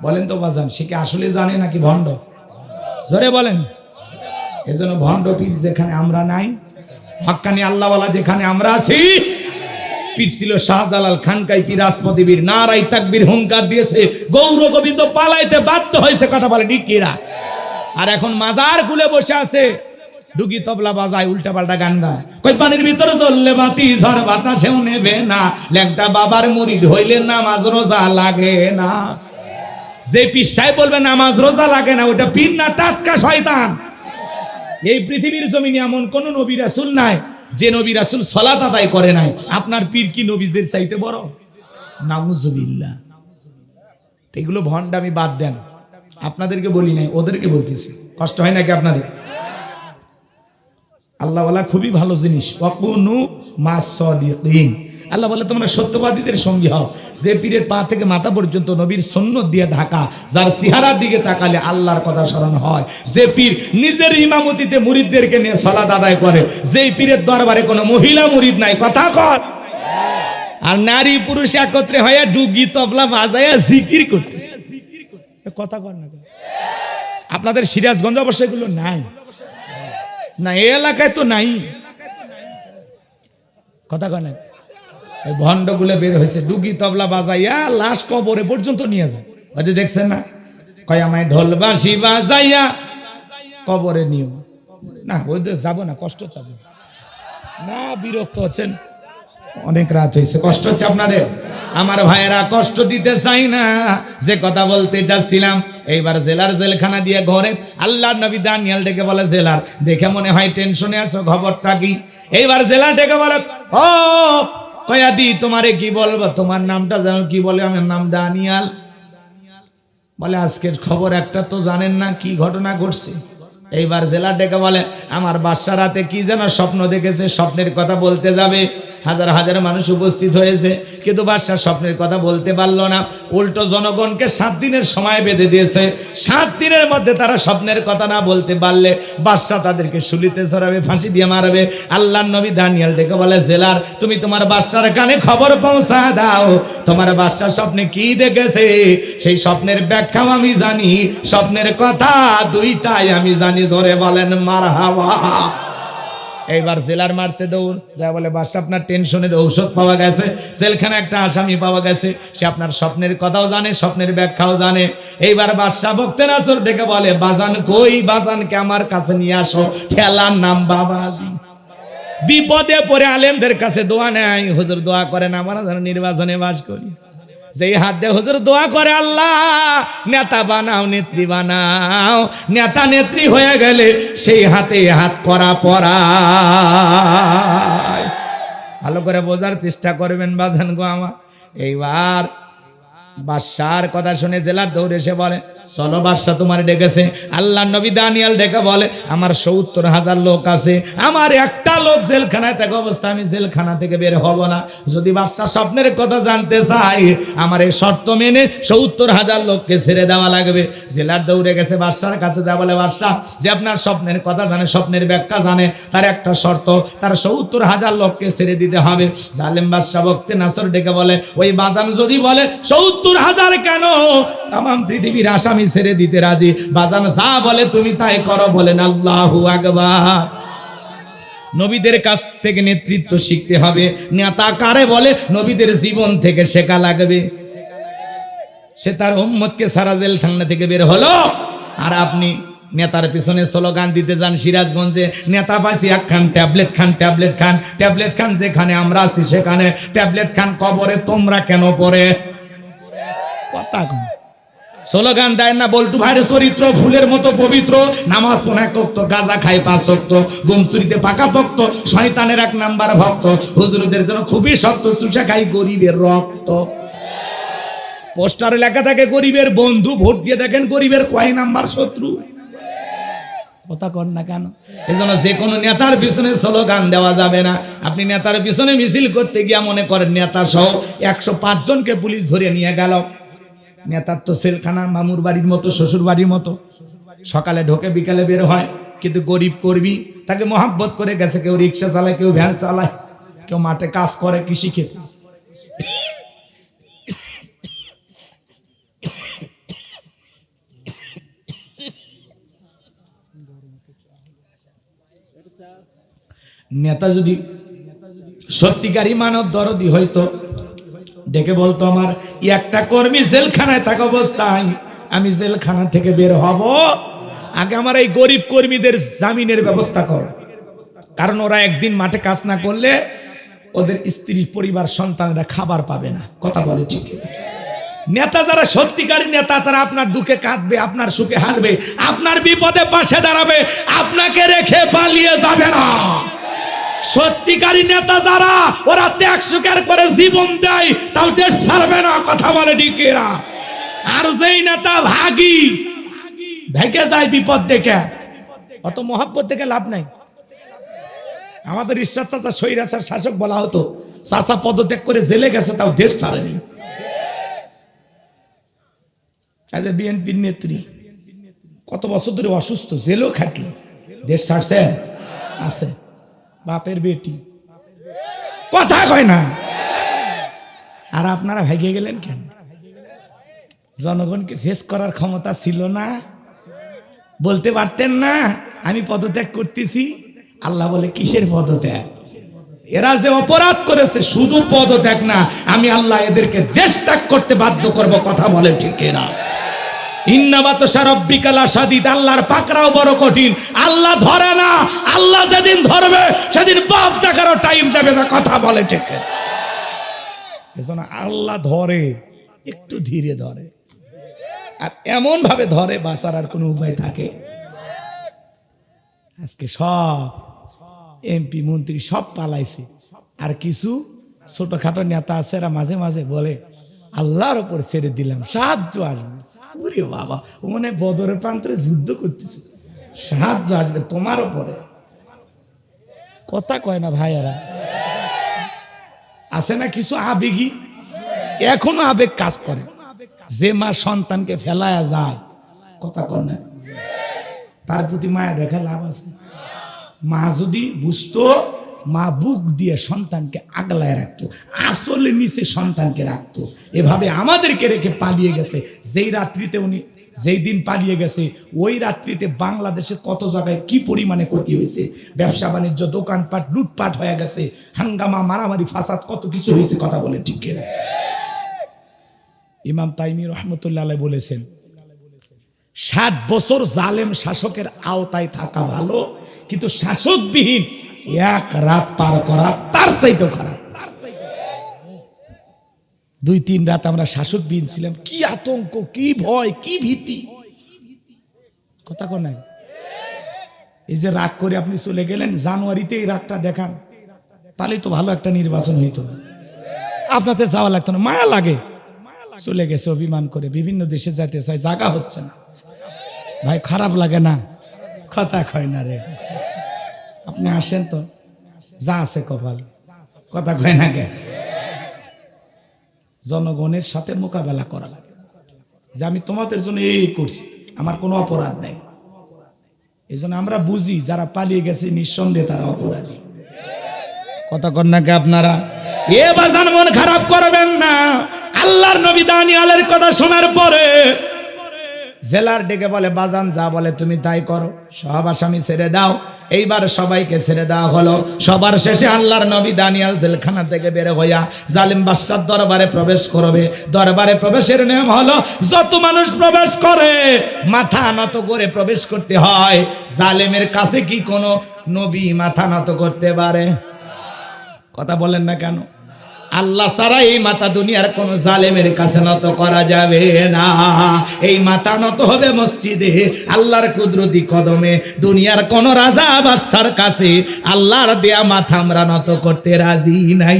[SPEAKER 1] বলেন তো বাজান, সে কি আসলে জানে নাকি ভণ্ড? জোরে বলেন। এজন্য ভণ্ড পীর যেখানে আমরা নাই, হক্কানি আল্লাহওয়ালা যেখানে আমরা আছি। পীর ছিল শাহজালাল খানকাই পিরাজপতি বীর, নারাই তাকবীর হুঙ্কার দিয়েছে, গৌর গোবিন্দ পালাইতে বাধ্য হয়েছে, কথা বলে ঠিক কিরা? আর এখন মাজার খুলে বসে আছে, ডুগি তবলা বাজায়, উল্টা পাল্টা গান গায়, কই পানির ভিতরে চললে বাতি ঝড় বাতাসেও নেবে না, ল্যাংটা বাবার মুরিদ হইলে নামাজ রোজা লাগে না। যে পীর সাহেব বলবে নামাজ রোজা লাগে না, ওটা পীর না, টাটকা শয়তান। এই পৃথিবীর জমিনে এমন কোন নবী রাসূল নাই যে নবী রাসূল সালাত আদায় করে নাই। আপনার পীর কি নবীদের চাইতে বড়? নাউজুবিল্লাহ। এগুলো ভণ্ডামি বাদ দেন, আপনাদেরকে বলি নাই, ওদেরকে বলতেছি। কষ্ট হয় নাকি আপনাদের? আল্লাহ বলা খুবই ভালো জিনিস, ওয়াকুনু মাস সাদিকিন। আল্লাহ বলে তোমরা সত্যবাদীদের সঙ্গী হও। যে পীরের পা থেকে মাথা পর্যন্ত নবীর সুন্নত দিয়ে ঢাকা, যার চেহারার দিকে তাকালে আল্লাহর কথা স্মরণ হয়, যে পীর নিজের ইমামতিতে মুরিদদেরকে নিয়ে সালাত আদায় করে, যেই পীরের দরবারে কোনো মহিলা মুরিদ নাই, কথা কর, আর নারী পুরুষ একত্রে হয়ে ডুগি তবলা বাজায়া জিকির করতেছে, কথা কর না? আপনাদের সিরাজগঞ্জ অবশ্য এগুলো নাই না, এই এলাকায় তো নাই, কথা কয় না? ওই ভণ্ডগুলো বের হয়েছে, ডুগি তবলা বাজাইয়া লাশ কবরে পর্যন্ত নিয়ে যায়। হয়তো দেখছেন না, কয় আমায় ঢোল বাঁশি বাজাইয়া কবরে নিও না, ওই যাবো না, কষ্ট চাবো না, বিরক্ত হচ্ছেন, অনেক রাত হয়েছে, কষ্ট হচ্ছে আপনাদের? আমার ভাইয়েরা, কষ্ট দিতে চাই না। যে কথা বলতে যাচ্ছিলাম, এইবার জেলার জেলখানা দিয়ে ঘরে আল্লাহর নবী দানিয়েল ডেকে বলে, জেলার দেখে মনে হয় টেনশনে আছো, খবরটা কি? এইবার জেলার ডেকে বলে, ও কয়াদি, তোমারে কি বলবো, তোমার নামটা জানো কি? বলে আমার নাম দানিয়াল। বলে আজকের খবর একটা তো জানেন না, কি ঘটনা ঘটছে? এইবার জেলার ডেকে বলে, আমার বাদশা রাতে কি যেন স্বপ্ন দেখেছে, স্বপ্নের কথা বলতে যাবে, হাজার হাজার মানুষ উপস্থিত হয়েছে, কিন্তু বাদশা স্বপ্নের কথা বলতে পারলো না। উল্টো জনগণকে 7 দিনের সময় বেঁধে দিয়েছে। 7 দিনের মধ্যে তারা স্বপ্নের কথা না বলতে পারলে বাদশা তাদেরকে শুলিতে চড়াবে, ফাঁসি দিয়ে মারবে। আল্লাহর নবী দানিয়েল ডেকে বলে, জেলার তুমি তোমার বাদশার কানে খবর পৌঁছা দাও, তোমার বাদশা স্বপ্নে কি দেখেছে, সেই স্বপ্নের ব্যাখ্যাও আমি জানি, স্বপ্নের কথা দুইটাই আমি জানি। জোরে বলেন মারহাবা। এইবার জেলার মারছে দৌড়, যা বলে বাদশা আপনার টেনশনের ঔষধ পাওয়া গেছে, জেলখানে একটা আসামি পাওয়া গেছে, সে আপনার স্বপ্নের কথাও জানে, স্বপ্নের ব্যাখ্যাও জানে। এইবার বাদশা বকতে নাচর ডেকে বলে, বাজান কই, বাজানকে আমার কাছে নিয়ে আসো, ঠেলার নাম বাবাজি। বিপদে পড়ে আলেমদের কাছে দোয়া নেয়, হুজুর দোয়া করেন আমরা যেন নির্বাচনে বাস করি। যেই হাত দিয়ে হুজুর দোয়া করে, আল্লাহ নেতা বানাও, নেত্রী বানাও, নেতা নেত্রী হয়ে গেলে সেই হাতে হাত করা পড়া। ভালো করে বোঝার চেষ্টা করবেন বাজান গো আমার। এইবার বাদশার কথা শুনে জেলার দৌড়ে এসে বলে, চলো বাদশা তোমার ডেকেছে। আল্লাহ নবী দানিয়েল ডেকে বলে আমার ৭০,০০০ লোক আছে, আমার একটা লোক জেলখানায় থাকা অবস্থা আমি জেলখানা থেকে বের হব না। যদি বাদশা স্বপ্নের কথা জানতে চাই আমার এই শর্ত মেনে ৭০,০০০ লোককে ছেড়ে দেওয়া লাগবে। জেলার দৌড়ে গেছে বাদশার কাছে, যা বলে বাদশা যে আপনার স্বপ্নের কথা জানে, স্বপ্নের ব্যাখ্যা জানে, তার একটা শর্ত, তার ৭০,০০০ লোককে ছেড়ে দিতে হবে। জালেম বাদশা বক্তে নাসর ডেকে বলে ওই বাজান যদি বলে ৭০,০০০ কেন, তামাম পৃথিবীর আসামি ছেড়ে দিতে রাজি। বাজান যা বলে তুমি তাই করো। বলেন আল্লাহু আকবার। নবীদের কাছ থেকে নেতৃত্ব শিখতে হবে। নেতা কারে বলে? নবীদের জীবন থেকে শেখা লাগবে। সে তার উম্মতকে সারা জেলখানা থেকে বের হলো, আর আপনি নেতার পিছনে স্লোগান দিতে যান সিরাজগঞ্জে, নেতা পাইছি এক খান ট্যাবলেট খান, ট্যাবলেট খান, ট্যাবলেট খান। যেখানে আমরা আছি সেখানে ট্যাবলেট খান। কবরে তোমরা কেন পড়ে কথা কন? স্লোগান দেয় না বল্টু ভাইয়ের চরিত্র ফুলের মতো পবিত্র, নামাজ পড়ে ১ ওয়াক্ত, গাঁজা খায় ৫ ওয়াক্ত, গুমসুরিতে পাকা ভক্ত, শয়তানের ১ নাম্বার ভক্ত, হুজুরদের জন্য খুবই শক্ত, চুষা খাই গরিবের রক্ত। পোস্টারে লেখা থাকে গরিবের বন্ধু, ভোট দিয়ে দেখেন গরিবের কয় নাম্বার শত্রু। কথা কন না কেন? এজন্য যে কোনো নেতার পিছনে স্লোগান দেওয়া যাবে না। আপনি নেতার পিছনে মিছিল করতে গিয়া মনে করেন নেতা সহ ১০৫ জনকে পুলিশ ধরে নিয়ে গেল। নেতার তো সেলখানা মামুর বাড়ির মতো, শ্বশুর বাড়ির মতো, সকালে ঢোকে বিকালে বের হয়। কিন্তু গরিব কর্মী তাকে মহাব্বত করে গেছে, কেউ রিক্সা চালায়, কেউ ভ্যান চালায়, কেউ মাঠে কাজ করে, কৃষি ক্ষেত্রে। নেতা যদি সত্যিকারী মানব দরদি হইতো, ডেকে বলতো আমার একটা কর্মী জেলখানায় থাকা অবস্থায় আমি জেলখানা থেকে বের হব, আগে আমার এই গরিব কর্মীদের জামিনের ব্যবস্থা কর। কারণ ওরা একদিন মাঠে কাজ না করলে ওদের স্ত্রী, পরিবার, সন্তানেরা খাবার পাবে না। কথা বলে ঠিক? নেতা যারা সত্যিকারী নেতা, তারা আপনার দুঃখে কাঁদবে, আপনার সুখে হাসবে, আপনার বিপদে পাশে দাঁড়াবে, আপনাকে রেখে পালিয়ে যাবে না। সত্যিকারী নেতা যারা, ওরা ত্যাগ স্বীকার করে জীবন দেয়, তাও দেশ ছাড়বে না। কথা বলে ঠিকেরা। আর যেই নেতা ভাগী, ভেগে যায় বিপদ দেখে, অত মহাব্বত দেখে লাভ নাই। আমাদের ঈশ্বর চাচা স্বৈরাচার শাসক বলা হতো, চাচা পদত্যাগ করে জেলে গেছে, তাও দেশ ছাড়েনি। বিএনপির নেত্রী কত বছর ধরে অসুস্থ, জেলও খাটলো, দেশ ছাড়ছে আছে। বাপের বেটি কথা কয় না। আর আপনারা ভেগে গেলেন কেন? জনগণকে ফেস করার ক্ষমতা ছিল না? বলতে পারতেন না আমি পদত্যাগ করতেছি? আল্লাহ বলে কিসের পদত্যাগ? এরা যে অপরাধ করেছে, শুধু পদত্যাগ না, আমি আল্লাহ এদেরকে দেশ ত্যাগ করতে বাধ্য করব। কথা বলে ঠিক না? আল্লাহর পাকড়াও বড় কঠিন। আল্লাহ ধরে না, আল্লাহ যেদিন ধরবে সেদিন বাপ টাকারও টাইম দেবে না। কথা বলে ঠিক? আল্লাহ ধরে, একটু ধীরে ধরে, আর এমন ভাবে ধরে বাঁচার আর কোনো উপায় থাকে? আজকে সব এমপি মন্ত্রী সব পালাইছে, আর কিছু ছোটখাটো নেতা আছে, এরা মাঝে মাঝে বলে আল্লাহর উপর ছেড়ে দিলাম, সাহায্য আসবে। ওরে বাবা, ও মনে বদরের প্রান্তরে যুদ্ধ করতেছে, সাহায্য আসবে তোমার উপরে। কথা কয় না ভাইয়ারা? আছে না কিছু আবেগী, এখনো আবেগ কাজ করে। যে মা সন্তানকে ফেলায়া যায়, কথা কয় না, তার প্রতি মায়া দেখা লাভ আছে? মা যদি বুঝতো, মা বুক দিয়ে সন্তানকে আগলায় রাখতো, আসলে নিচে সন্তানকে রাখতো। এভাবে আমাদেরকে রেখে পালিয়ে গেছে। যেই রাত্রিতে উনি, যেই দিন পালিয়ে গেছে, ওই রাত্রিতে বাংলাদেশে কত জায়গায় কি পরিমাণে ক্ষতি হয়েছে। ব্যবসা বাণিজ্য, দোকানপাট লুটপাট হয়ে গেছে, হাঙ্গামা, মারামারি, ফাসাদ, কত কিছু হয়েছে। কথা বলে ঠিক কিনা? ইমাম তাইমি রহমতুল্লাহ আলাইহি বলেছেন, 60 বছর জালেম শাসকের আওতায় থাকা ভালো, কিন্তু শাসকবিহীন 1 রাত পার করা তার চাইতে খারাপ। 2-3 রাত আমরা শাসকবিহীন ছিলাম, কি আতঙ্ক, কি ভয়, কি ভীতি। কথা কন না? এই যে রাগ করে আপনি চলে গেলেন, জানুয়ারিতে এই রাগটা দেখান, তাহলে তো ভালো একটা নির্বাচন হইতো, আপনাদের যাওয়া লাগতো না। মায়া লাগে, চলে গেছে অভিমান করে, বিভিন্ন দেশে যেতে চায়, জায়গা হচ্ছে না। ভাই খারাপ লাগে না? কথা কয় না রে। আপনি আসেন তো, যা আছে কপাল, কথা কয় না কে? জনগণের সাথে মোকাবেলা করা লাগে যে আমি তোমাদের জন্য এই করছি, আমার কোনো অপরাধ নেই। এই জন্য আমরা বুঝি যারা পালিয়ে গেছে নিঃসন্দেহে তারা অপরাধী। কথা কন না কে আপনারা? এ বাজান মন খারাপ করবেন না। আল্লাহর নবী দানিয়েলের কথা শোনার পরে জেলার ডেকে বলে, বাজান যা বলে তুমি তাই করো, সব আসামি ছেড়ে দাও। এইবার সবাইকে ছেড়ে দেওয়া হলো। সবার শেষে আল্লাহর নবী দানিয়েল জেলখানা থেকে বের হইয়া জালিম বাদশার দরবারে প্রবেশ করবে। দরবারে প্রবেশের নিয়ম হলো যত মানুষ প্রবেশ করে মাথা নত করে প্রবেশ করতে হয়। জালিমের কাছে কি কোনো নবী মাথা নত করতে পারে? কথা বলেন না কেন? আল্লাহ ছাড়া এই মাথা দুনিয়ার কোন জালেমের কাছে নত করা যাবে না। এই মাথা নত হবে মসজিদে আল্লাহর কুদরতি কদমে। দুনিয়ার কোন রাজা বাদশার কাছে আল্লাহর দেয়া মাথা আমরা নত করতে রাজি নাই।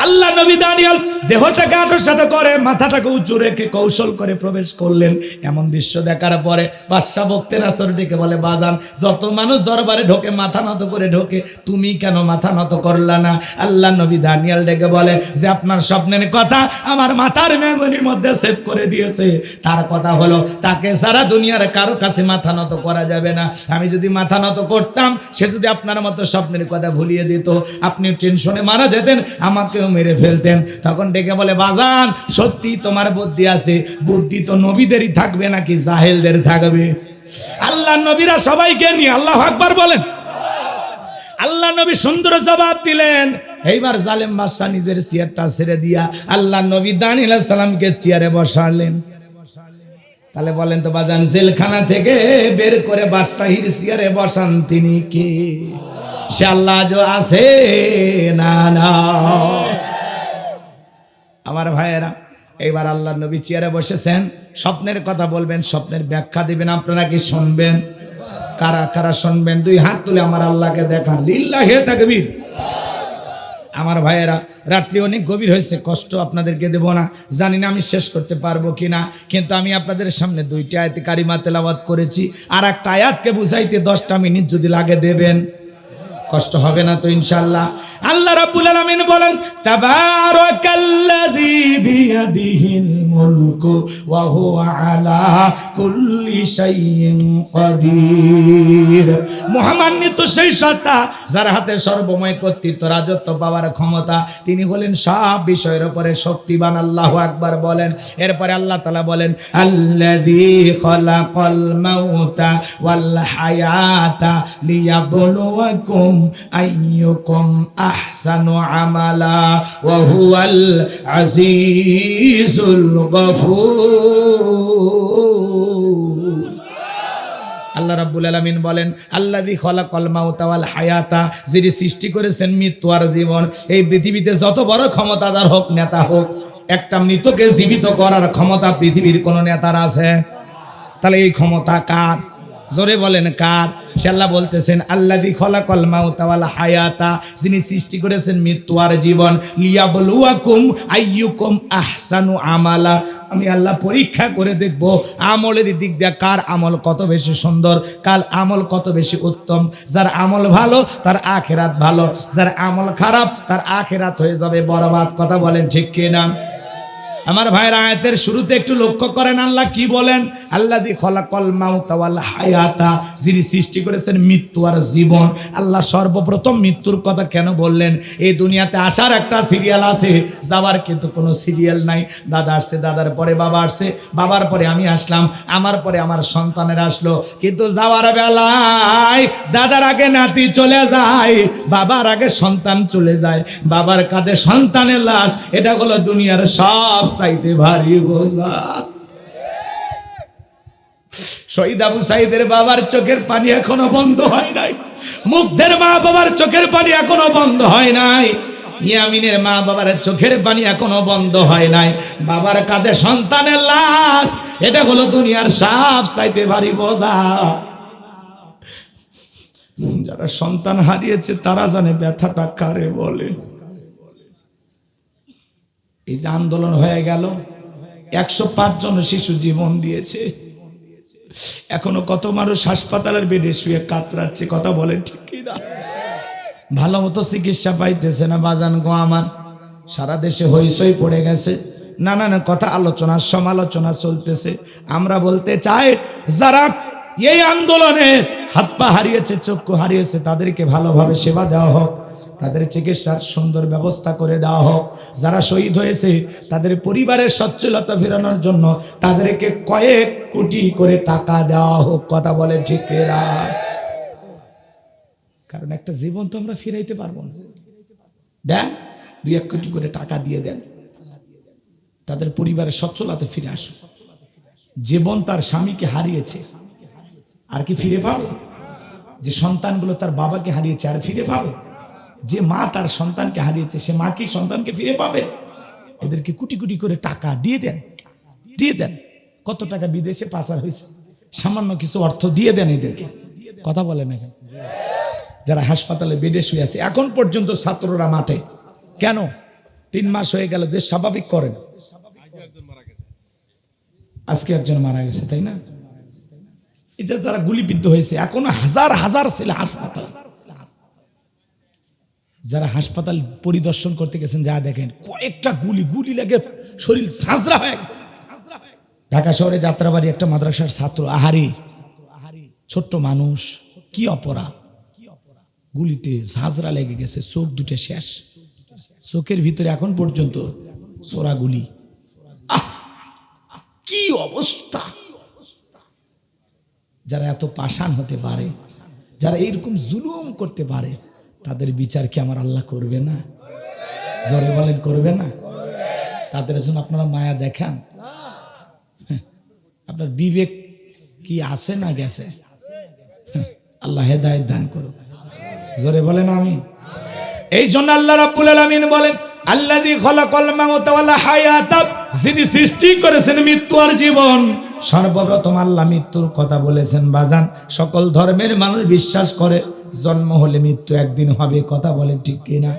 [SPEAKER 1] আল্লাহ নবী দানিয়েল দেহটাকে আঁটোসাঁটো করে মাথাটাকে উঁচু রেখে কৌশল করে প্রবেশ করলেন। এমন দৃশ্য দেখার পরে বাদশা বক্তে নাসর ডেকে বলে, বাজান যত মানুষ দরবারে ঢোকে মাথা নত করে ঢোকে, তুমি কেন মাথা নত করলা না? আল্লাহ নবী দানিয়েল ডেকে বলে যে আপনার স্বপ্নের কথা আমার মাথার মেমোরির মধ্যে সেভ করে দিয়েছে। তার কথা হলো তাকে সারা দুনিয়ার কারো কাছে মাথা নত করা যাবে না। আমি যদি মাথা নত করতাম, সে যদি আপনার মতো স্বপ্নের কথা ভুলিয়ে দিত, আপনি টেনশনে মারা যেতেন, আমাকেও মেরে ফেলতেন। তখন ডেকে বলে, বাজান সত্যি তোমার বুদ্ধি আছে, বুদ্ধি তো নবীদেরই থাকবে নাকি জাহেলদের থাকবে? আল্লাহ নবীরা সবাইকে নিয়ে আল্লাহু আকবার বলেন। আল্লাহ নবী সুন্দর জবাব দিলেন। এইবার জালেম বাদশা নিজের চেয়ারটা ছেড়ে দিয়া আল্লাহ নবী দানিয়েল আলাইহিস সালামকে চেয়ারে বসালেন। তাহলে বলেন তো বাজান, জেলখানা থেকে বের করে বাদশাহীর চেয়ারে বসান তিনি কে? সে আল্লাহ যে আছে না না। আমার ভাইয়েরা, এইবার আল্লাহ নবী চেয়ারে বসেছেন, স্বপ্নের কথা বলবেন, স্বপ্নের ব্যাখ্যা দিবেন। আপনারা কি শুনবেন? কারা কারা শুনবেন? দুই হাত তুলে আমার আল্লাহকে দেখান। লিল্লাহি তাকবীর। আমার ভাইয়েরা, রাত্রি অনেক গভীর হয়েছে, কষ্ট আপনাদেরকে দেব না, জানি না আমি শেষ করতে পারবো কিনা, কিন্তু আমি আপনাদের সামনে 2টি আয়াতে কারিমা তেলাওয়াত করেছি। আর একটা আয়াতকে বুঝাইতে 10টা মিনিট যদি লাগে দেবেন, কষ্ট হবে না তো ইনশাআল্লাহ। আল্লাহ রাব্বুল আলামিন বলেন, তাবারাকাল্লাযী বিয়াদিহিল মুলকু ওয়া হুয়া আলা কুল্লি শাইইন কাদির। মহামান্বিত সেই সত্তা যার হাতে সর্বময় কর্তৃত্ব, রাজত্ব পাওয়ার ক্ষমতা, তিনি হলেন সব বিষয়ের উপরে শক্তিমান। আল্লাহু আকবার বলেন। এরপরে আল্লাহ তাআলা বলেন, আল্লাযী খালাকাল মাউতা ওয়াল হায়াতা লিয়াবলুয়াকুম আইয়ুকুম আহসানু আমালা ওয়া হুয়াল আজিজুল গফুর। আল্লাহ রাব্বুল আলামিন বলেন, আল্লাযী খালাকাল মাউতা ওয়াল হায়াতা, যিনি সৃষ্টি করেছেন মৃত্যু আর জীবন। এই পৃথিবীতে যত বড় ক্ষমতাদার হোক, নেতা হোক, একটা মৃতকে জীবিত করার ক্ষমতা পৃথিবীর কোন নেতার আছে? তাহলে এই ক্ষমতা কার? জোরে বলেন কার? সে আল্লাহ বলতেছেন, আল্লাযী খালাকাল মাউতা ওয়াল হায়াতা, যিনি সৃষ্টি করেছেন মৃত্যু আর জীবন, লিয়াবলুয়াকুম আইয়ুকুম আহসানু আমালা, আমি আল্লাহ পরীক্ষা করে দেখব আমলের দিক দিয়ে কার আমল কত বেশি সুন্দর, কার আমল কত বেশি উত্তম। যার আমল ভালো তার আখিরাত ভালো, যার আমল খারাপ তার আখিরাত হয়ে যাবে বরবাদ। কথা বলেন ঠিক কিনা? আমার ভাইয়ের, আয়াতের শুরুতে একটু লক্ষ্য করেন আল্লাহ কি বলেন, আল্লাযী খালাকাল মাউতা ওয়াল হায়াতা, যিনি সৃষ্টি করেছেন মৃত্যু আর জীবন। আল্লাহ সর্বপ্রথম মৃত্যুর কথা কেন বললেন? এই দুনিয়াতে আসার একটা সিরিয়াল আছে, যাওয়ার কিন্তু কোনো সিরিয়াল নাই। দাদা আসছে, দাদার পরে বাবা আসছে, বাবার পরে আমি আসলাম, আমার পরে আমার সন্তানের আসলো, কিন্তু যাওয়ার বেলায় দাদার আগে নাতি চলে যায়, বাবার আগে সন্তান চলে যায়, বাবার কাঁধে সন্তানের লাশ। এটা হলো দুনিয়ার সব চাইতে ভারী বোঝা। শহীদ আবু সাঈদের বাবার চোখের পানি এখনো বন্ধ হয় নাই, মুগ্ধের মা বাবার চোখের পানি এখনো বন্ধ হয় নাই, ইয়ামিনের মা বাবার চোখের পানি এখনো বন্ধ হয় নাই, বাবার কাঁধে সন্তানের লাশ। এটা হলো দুনিয়ার সব চাইতে ভারী বোঝা। যারা সন্তান হারিয়েছে তারা জানে ব্যথাটা কারে বলে। এই যে আন্দোলন হয়ে গেল, 105 জন শিশু জীবন দিয়েছে। এখনো কত মানুষ হাসপাতালের বেডে শুয়ে কাতরাচ্ছে, কথা বলেন ঠিক কিনা? ভালো মতো চিকিৎসা পাইতেছে না বাজান গো আমার। সারা দেশে হইচই পড়ে গেছে, নানান কথা আলোচনা সমালোচনা চলতেছে। আমরা বলতে চাই, যারা এই আন্দোলনে হাত পা হারিয়েছে, চক্ষু হারিয়েছে, তাদেরকে ভালোভাবে সেবা দেওয়া হোক, তাদের চিকিৎসার সুন্দর ব্যবস্থা করে দেওয়া হোক। যারা শহীদ হয়েছে তাদের পরিবারের সচ্ছলতা ফেরানোর জন্য তাদেরকে কয়েক কোটি করে টাকা দেওয়া হোক, কথা বলে ঠিক না? কারণ একটা জীবন তো আমরা ফিরাইতে পারবো না। দেন 2-1 কোটি করে টাকা দিয়ে দেন, তাদের পরিবারের সচ্ছলতা ফিরে আসুক। জীবন তার স্বামীকে হারিয়েছে, আর কি ফিরে পাবে? যে সন্তানগুলো তার বাবাকে হারিয়েছে, আর ফিরে পাবে? যে মা তার সন্তানকে হারিয়েছে, সে মা কি সন্তানকে ফিরে পাবে? এদেরকে কোটি কোটি করে টাকা দিয়ে দেন, দিয়ে দেন। কত টাকা বিদেশে পাচার হয়েছে, সামান্য কিছু অর্থ দিয়ে দেন এদেরকে, কথা বলেন না? যারা হাসপাতালে বেডে শুয়ে আছে, এখন পর্যন্ত ছাত্ররা মাঠে কেন? 3 মাস হয়ে গেল, দেশ স্বাভাবিক করেন। আজকে একজন মারা গেছে, তাই না? এই যে যারা গুলিবিদ্ধ হয়েছে, এখনো হাজার হাজার ছেলে হাসপাতাল। যারা হাসপাতাল পরিদর্শন করতে গেছেন, যা দেখেন কয়েকটা গুলি লেগে শরীর ঝাঁঝরা হয়ে গেছে। ঢাকা শহরে যাত্রাবাড়ি একটা মাদ্রাসার ছাত্র, আহারি ছোট্ট মানুষ, কি অপরাধ, গুলিতে ঝাঁঝরা লেগে গেছে, চোখ দুটো শেষ, চোখের ভিতরে এখন পর্যন্ত চোরা গুলি। কি অবস্থা! যারা এত পাষাণ হতে পারে, যারা এইরকম জুলুম করতে পারে, তাদের বিচার কি আমার আল্লাহ করবে না? জোরে বলেন, করবে না? তাদের জন্য আপনারা মায়া দেখান। আপনার বিবেক কি আছে না গেছে? আল্লাহ হেদায়েত দান করুন। জোরে বলেন আমিন। এই জন্য আল্লাহ রাব্বুল আলামিন বলেন, আল্লাযী খালাকাল মাউতা ওয়াল হায়াতা, যিনি সৃষ্টি করেছেন মৃত্যু আর জীবন। সর্বপ্রথম আল্লাহ মৃত্যুর কথা বলেছেন। বাজান, সকল ধর্মের মানুষ বিশ্বাস করে জন্ম হলে মৃত্যু একদিন হবে, কথা বলে ঠিক কিনা?